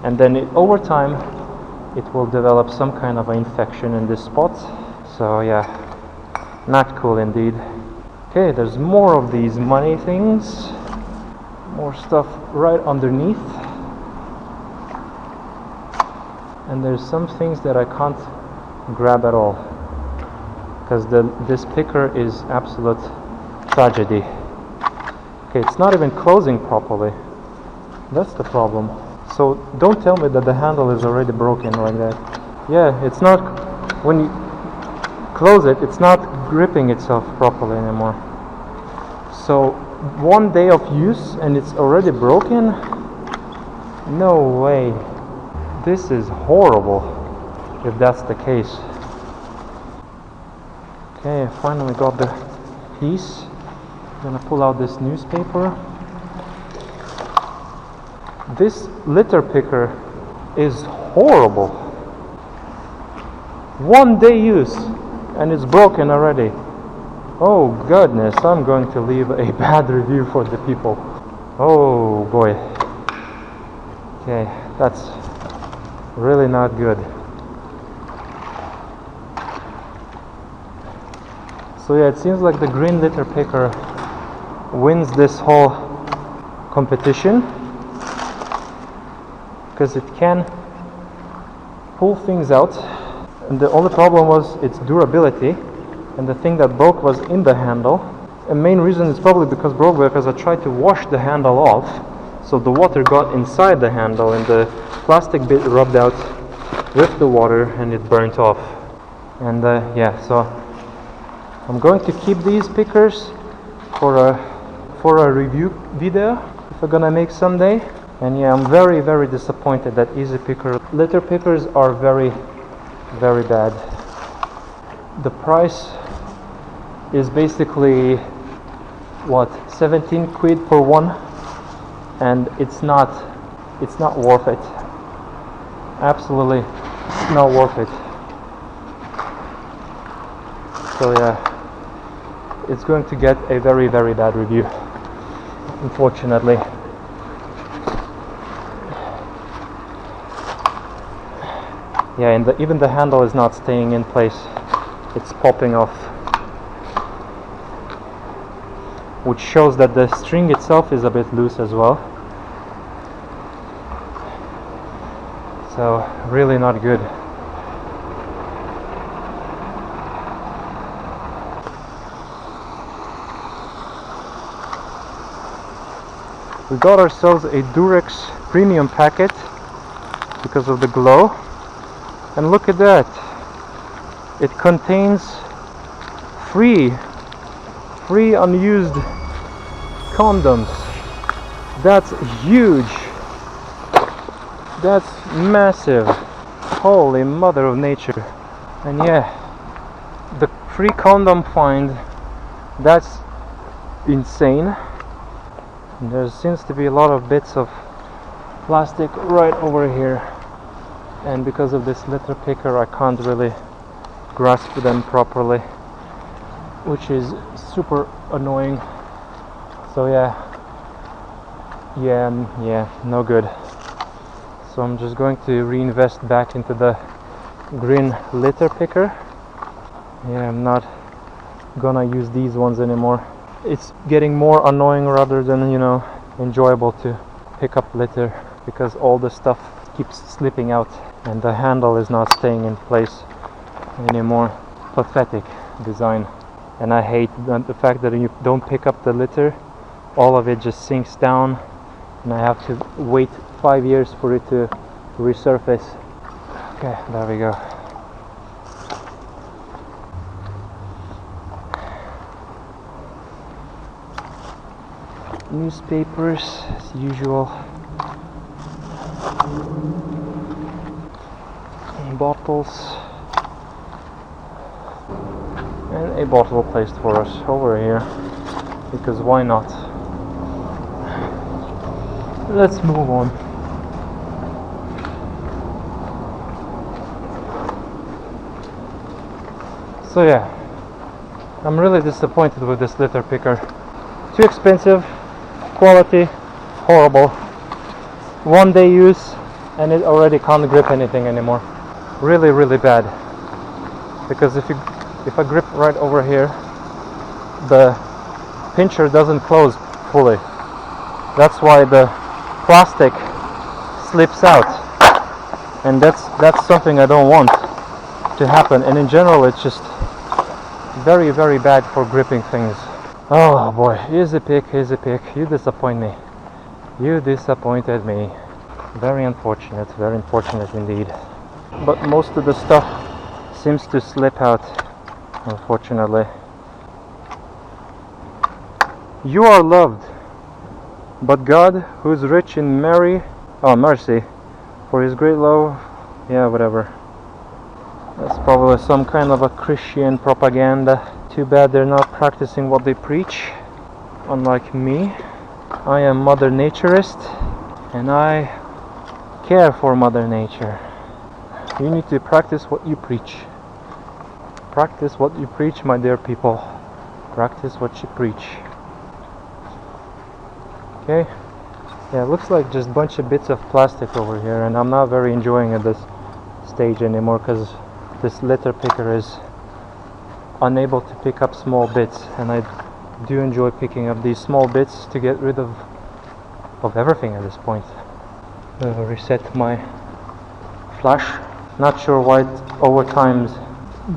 and then over time it will develop some kind of an infection in this spot. So yeah, not cool indeed. Okay, there's more of these money things, more stuff right underneath, and there's some things that I can't grab at all because this picker is absolute tragedy. Okay, it's not even closing properly. That's the problem. So don't tell me that the handle is already broken like that. Yeah, it's not, when you close it, it's not gripping itself properly anymore. So one day of use and it's already broken? No way. This is horrible if that's the case. Okay, I finally got the piece. I'm gonna pull out this newspaper. This litter picker is horrible. One day use and it's broken already. Oh goodness, I'm going to leave a bad review for the people. Oh boy. Okay, that's really not good. So yeah, it seems like the green litter picker wins this whole competition because it can pull things out, and the only problem was its durability, and the thing that broke was in the handle. The main reason is probably because I tried to wash the handle off, so the water got inside the handle and the plastic bit rubbed out with the water and it burnt off. And yeah, so I'm going to keep these pickers for a review video if we're gonna make someday. And yeah, I'm very, very disappointed that easy picker litter pickers are very, very bad. The price is basically what, 17 quid for one, and it's not worth it. Absolutely not worth it. So yeah, it's going to get a very, very bad review, unfortunately. Yeah, and even the handle is not staying in place. It's popping off, which shows that the string itself is a bit loose as well. So really not good. We got ourselves a Durex premium packet because of the glow. And look at that, it contains free unused condoms. That's huge, that's massive, holy mother of nature. And yeah, the free condom find, that's insane. And there seems to be a lot of bits of plastic right over here. And because of this litter picker, I can't really grasp them properly, which is super annoying. So yeah, no good. So I'm just going to reinvest back into the green litter picker. Yeah, I'm not gonna use these ones anymore. It's getting more annoying rather than, you know, enjoyable to pick up litter, because all the stuff keeps slipping out and the handle is not staying in place anymore. Pathetic design. And I hate the fact that you don't pick up the litter, all of it just sinks down and I have to wait 5 years for it to resurface. Okay, there we go. Newspapers as usual. Bottles. And a bottle placed for us over here, because why not? Let's move on. So yeah, I'm really disappointed with this litter picker. Too expensive, quality horrible. 1 day use and it already can't grip anything anymore. Really, really bad. Because if I grip right over here, the pincher doesn't close fully. That's why the plastic slips out, and that's something I don't want to happen. And in general, it's just very, very bad for gripping things. Oh boy, easy pick, easy pick. You disappoint me. You disappointed me. Very unfortunate indeed. But most of the stuff seems to slip out, unfortunately. You are loved, but God, who is rich in mercy, for his great love, yeah, whatever. That's probably some kind of a Christian propaganda. Too bad they're not practicing what they preach, unlike me. I am Mother Naturist, and I care for Mother Nature. You need to practice what you preach. Practice what you preach, my dear people. Practice what you preach. Okay? Yeah, it looks like just a bunch of bits of plastic over here, and I'm not very enjoying at this stage anymore because this litter picker is unable to pick up small bits, and I do enjoy picking up these small bits to get rid of everything at this point. Reset my flash. Not sure why it over time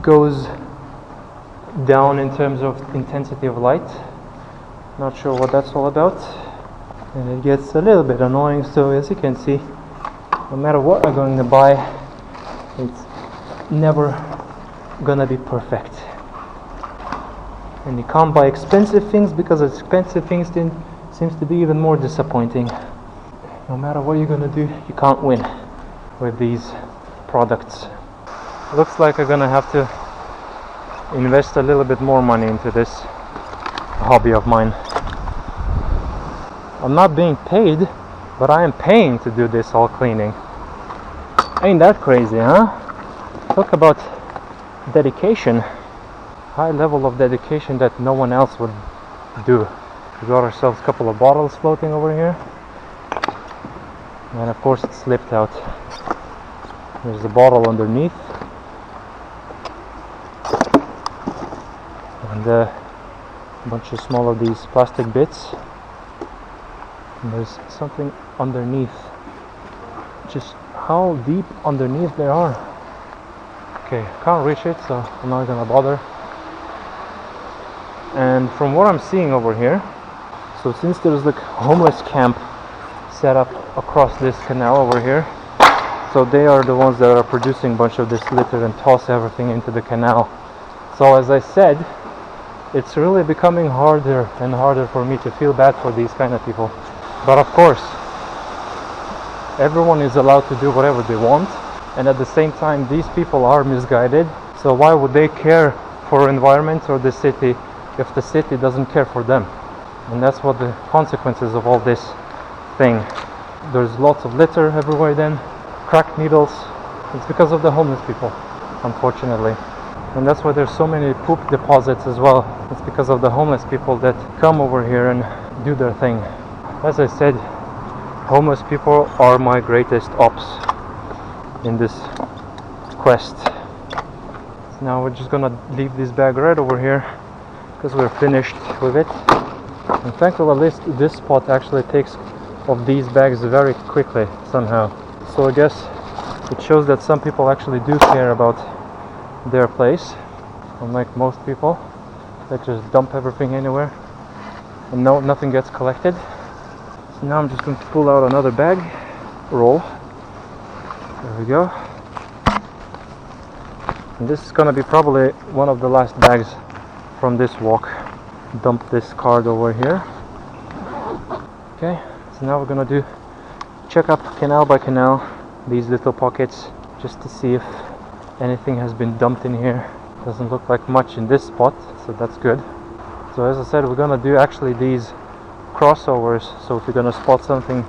goes down in terms of intensity of light. Not sure what that's all about. And it gets a little bit annoying, so as you can see, no matter what I'm going to buy, it's never gonna be perfect. And you can't buy expensive things, because expensive things seems to be even more disappointing. No matter what you're gonna do, you can't win with these products. Looks like I'm gonna have to invest a little bit more money into this hobby of mine. I'm not being paid, but I am paying to do this all cleaning. Ain't that crazy, huh? Talk about dedication. High level of dedication that no one else would do. We got ourselves a couple of bottles floating over here. And of course it slipped out. There's a bottle underneath. And a bunch of small of these plastic bits. And there's something underneath. Just how deep underneath they are. Okay, can't reach it, so I'm not gonna bother. And from what I'm seeing over here, so since there's like homeless camp set up across this canal over here, so they are the ones that are producing a bunch of this litter and toss everything into the canal. So as I said, it's really becoming harder and harder for me to feel bad for these kind of people. But of course, everyone is allowed to do whatever they want, and at the same time these people are misguided. So why would they care for environment or the city if the city doesn't care for them? And that's what the consequences of all this thing. There's lots of litter everywhere then, cracked needles. It's because of the homeless people, unfortunately. And that's why there's so many poop deposits as well. It's because of the homeless people that come over here and do their thing. As I said, homeless people are my greatest ops in this quest. So now we're just gonna leave this bag right over here because we're finished with it. And thankfully at least this spot actually takes of these bags very quickly somehow. So I guess it shows that some people actually do care about their place, unlike most people that just dump everything anywhere and nothing gets collected. So now I'm just going to pull out another bag roll. There we go. And this is gonna be probably one of the last bags from this walk. Dump this card over here. Okay, so now we're gonna check up canal by canal these little pockets just to see if anything has been dumped in here. Doesn't look like much in this spot, so that's good. So as I said, we're gonna do actually these crossovers, so if you're gonna spot something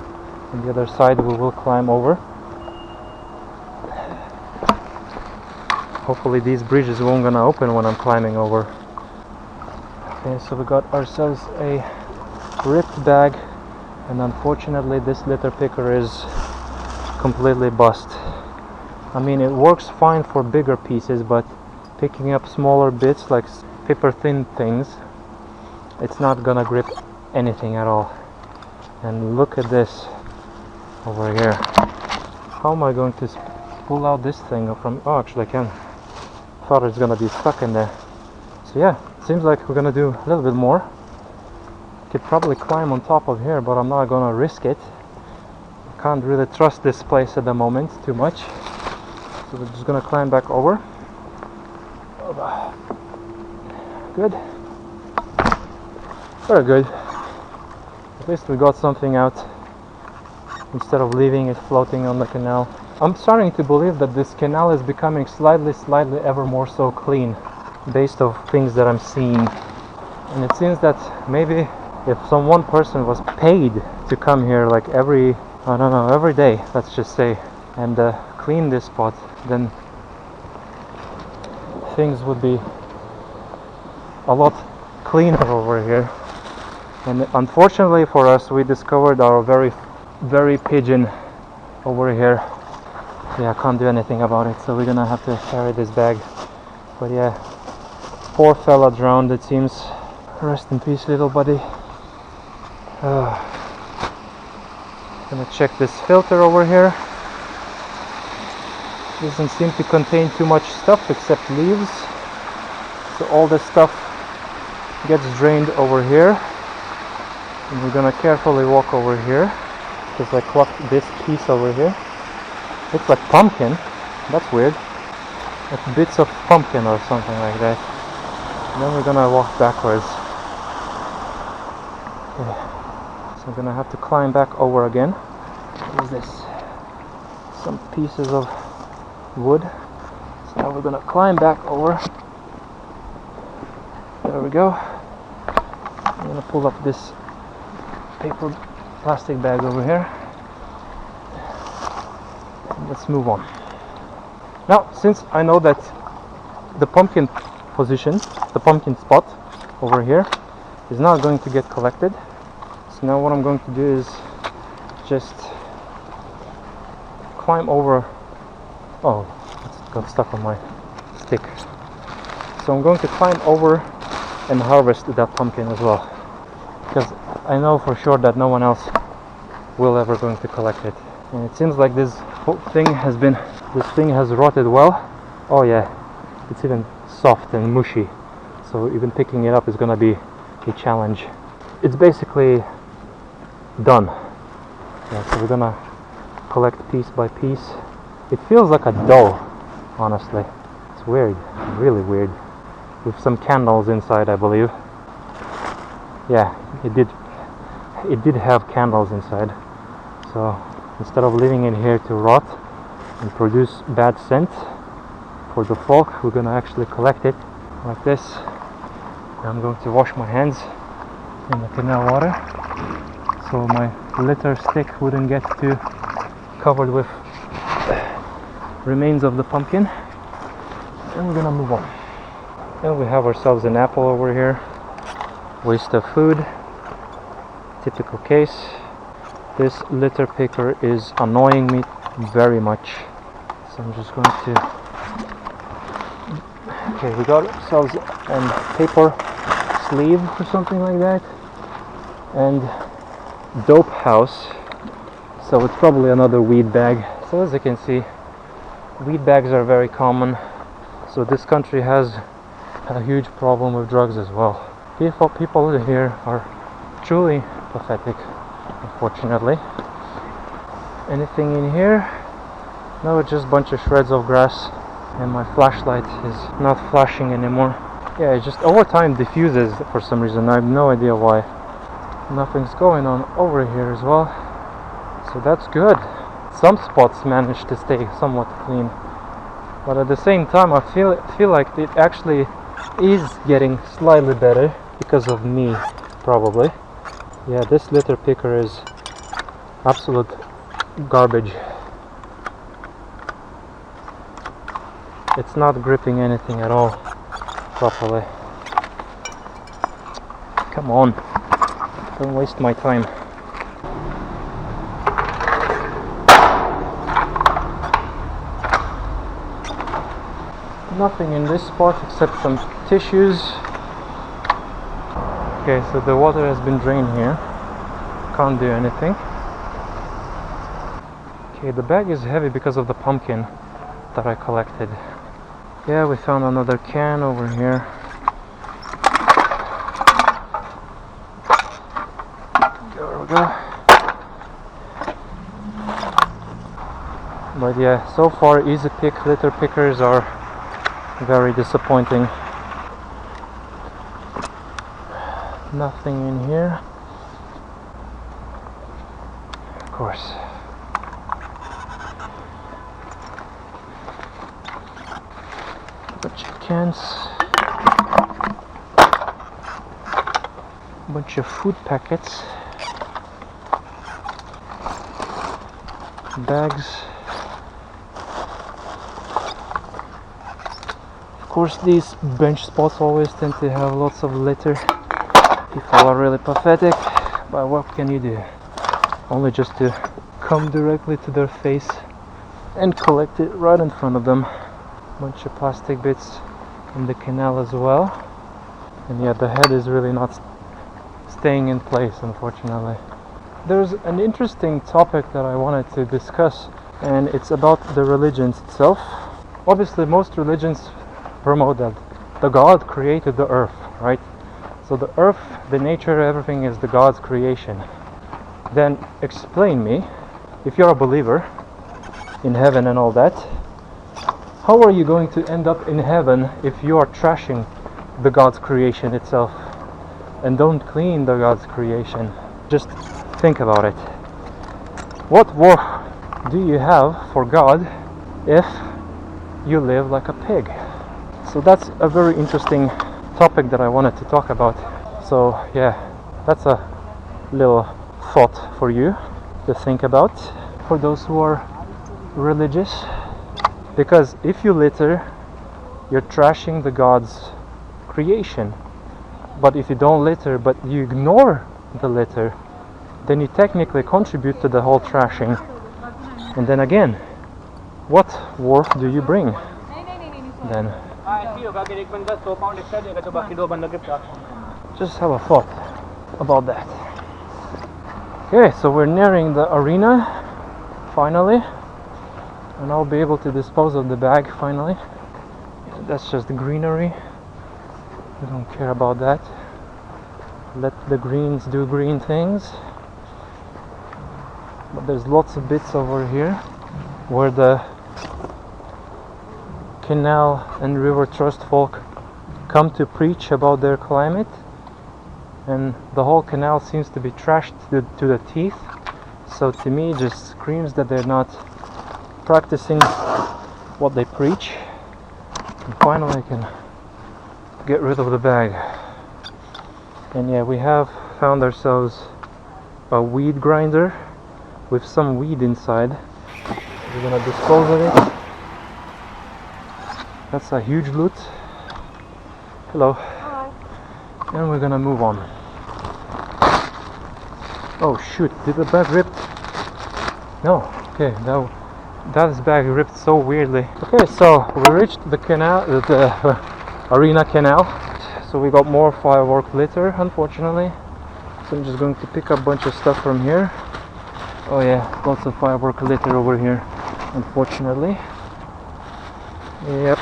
on the other side, we will climb over. Hopefully these bridges won't gonna open when I'm climbing over. Okay, so we got ourselves a ripped bag, and unfortunately this litter picker is completely bust. I mean, it works fine for bigger pieces, but picking up smaller bits like paper thin things, it's not gonna grip anything at all. And look at this over here. How am I going to pull out this thing from? Oh, actually I can. Thought it's gonna be stuck in there. So yeah, seems like we're gonna do a little bit more. Could probably climb on top of here, but I'm not gonna risk it. Can't really trust this place at the moment too much. So we're just gonna climb back over. Good. Very good. At least we got something out instead of leaving it floating on the canal. I'm starting to believe that this canal is becoming slightly ever more so clean based on things that I'm seeing. And it seems that maybe if some one person was paid to come here like every day, let's just say, and clean this spot, then things would be a lot cleaner over here. And unfortunately for us, we discovered our very pigeon over here. Yeah, I can't do anything about it, so we're gonna have to carry this bag. But yeah, poor fella drowned, it seems. Rest in peace, little buddy. Gonna check this filter over here. Doesn't seem to contain too much stuff except leaves. So all this stuff gets drained over here. And we're gonna carefully walk over here. Just like what this piece over here. Looks like pumpkin. That's weird. Like bits of pumpkin or something like that. And then we're gonna walk backwards. Okay. So I'm gonna have to climb back over again. What is this? Some pieces of wood. So now we're gonna climb back over. There we go. I'm gonna pull up this plastic bag over here. Let's move on. Now, since I know that the pumpkin position, the pumpkin spot over here is not going to get collected, so now what I'm going to do is just climb over. Oh, it got stuck on my stick. So I'm going to climb over and harvest that pumpkin as well, because I know for sure that no one else will ever going to collect it. And it seems like this thing has rotted well. Oh yeah, it's even soft and mushy, so even picking it up is gonna be a challenge. It's basically done. Yeah, so we're gonna collect piece by piece. It feels like a dough, honestly. It's weird, really weird. With some candles inside, I believe. Yeah, it did have candles inside. So instead of leaving it here to rot and produce bad scent for the folk, we're gonna actually collect it like this. I'm going to wash my hands in the canal water so my litter stick wouldn't get too covered with remains of the pumpkin. And we're gonna move on. And we have ourselves an apple over here. Waste of food. Typical case. This litter picker is annoying me very much. So I'm just going to... Okay, we got ourselves a paper sleeve or something like that, and dope house, so it's probably another weed bag. So as you can see, weed bags are very common, so this country has a huge problem with drugs as well. People here are truly pathetic, unfortunately. Anything in here? No, it's just a bunch of shreds of grass, and my flashlight is not flashing anymore. Yeah, it just over time diffuses for some reason. I have no idea why. Nothing's going on over here as well, so that's good. Some spots manage to stay somewhat clean, but at the same time I feel like it actually is getting slightly better because of me, probably. Yeah, this litter picker is absolute garbage. It's not gripping anything at all properly. Come on, don't waste my time. Nothing in this spot except some tissues. Okay, so the water has been drained here. Can't do anything. Okay, the bag is heavy because of the pumpkin that I collected. Yeah, we found another can over here. There we go. But yeah, so far easy pick litter pickers are very disappointing. Nothing in here, of course. Bunch of cans, bunch of food packets, bags. Of course, these bench spots always tend to have lots of litter. People are really pathetic, but what can you do? Only just to come directly to their face and collect it right in front of them. Bunch of plastic bits in the canal as well. And yeah, the head is really not staying in place, unfortunately. There's an interesting topic that I wanted to discuss, and it's about the religions itself. Obviously, most religions promote that the God created the earth, right? So the earth, the nature, everything is the God's creation. Then explain me, if you're a believer in heaven and all that, how are you going to end up in heaven if you are trashing the God's creation itself and don't clean the God's creation? Just think about it. What worth do you have for God if you live like a pig? So that's a very interesting topic that I wanted to talk about. So yeah, that's a little thought for you to think about, for those who are religious. Because if you litter, you're trashing the God's creation. But if you don't litter, but you ignore the litter, then you technically contribute to the whole trashing. And then again, what worth do you bring then? Just have a thought about that. Okay, so we're nearing the arena finally, and I'll be able to dispose of the bag finally. That's just the greenery. We don't care about that. Let the greens do green things. But there's lots of bits over here where the canal and river trust folk come to preach about their climate, and the whole canal seems to be trashed to the teeth. So to me it just screams that they're not practicing what they preach. And finally I can get rid of the bag. And yeah, we have found ourselves a weed grinder with some weed inside. We're gonna dispose of it. That's a huge loot. Hello. Hi. And we're gonna move on. Oh shoot, did the bag rip? No, okay, that bag ripped so weirdly. Okay, so we reached the canal, the arena canal. So we got more firework litter, unfortunately. So I'm just going to pick up a bunch of stuff from here. Oh yeah, lots of firework litter over here, unfortunately. Yep.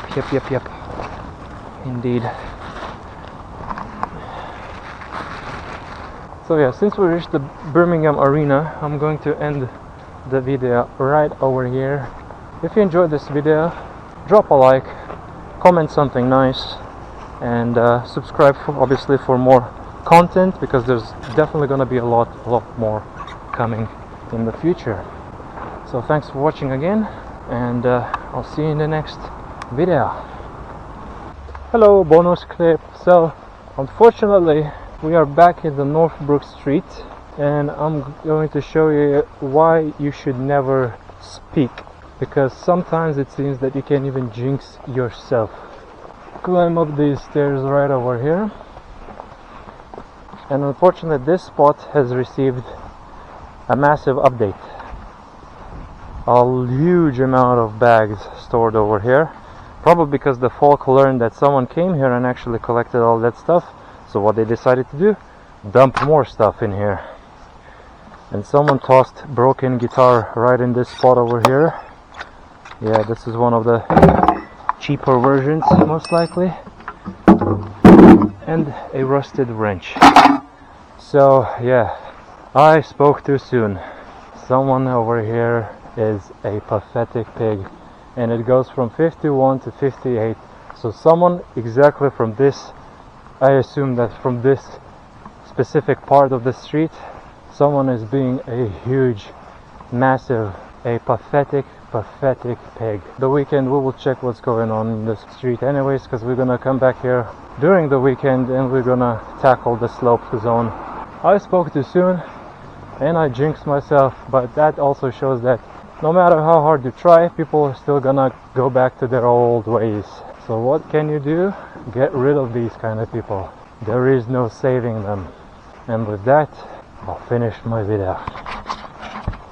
Indeed. So yeah, since we reached the Birmingham Arena, I'm going to end the video right over here. If you enjoyed this video, drop a like, comment something nice, and subscribe obviously for more content, because there's definitely gonna be a lot more coming in the future. So thanks for watching again, and I'll see you in the next video. Hello, bonus clip. So unfortunately we are back in the Northbrook Street, and I'm going to show you why you should never speak, because sometimes it seems that you can't even jinx yourself. Climb up these stairs right over here, and unfortunately this spot has received a massive update. A huge amount of bags stored over here, probably because the folk learned that someone came here and actually collected all that stuff. So what they decided to do, dump more stuff in here. And someone tossed broken guitar right in this spot over here. Yeah, this is one of the cheaper versions, most likely. And a rusted wrench. So yeah, I spoke too soon. Someone over here is a pathetic pig, and it goes from 51 to 58. So someone exactly from this, I assume that from this specific part of the street, someone is being a huge, massive, a pathetic pig. The weekend we will check what's going on in the street anyways, because we're gonna come back here during the weekend and we're gonna tackle the slope zone. I spoke too soon and I jinxed myself, but that also shows that no matter how hard you try, people are still gonna go back to their old ways. So what can you do? Get rid of these kind of people. There is no saving them. And with that, I'll finish my video.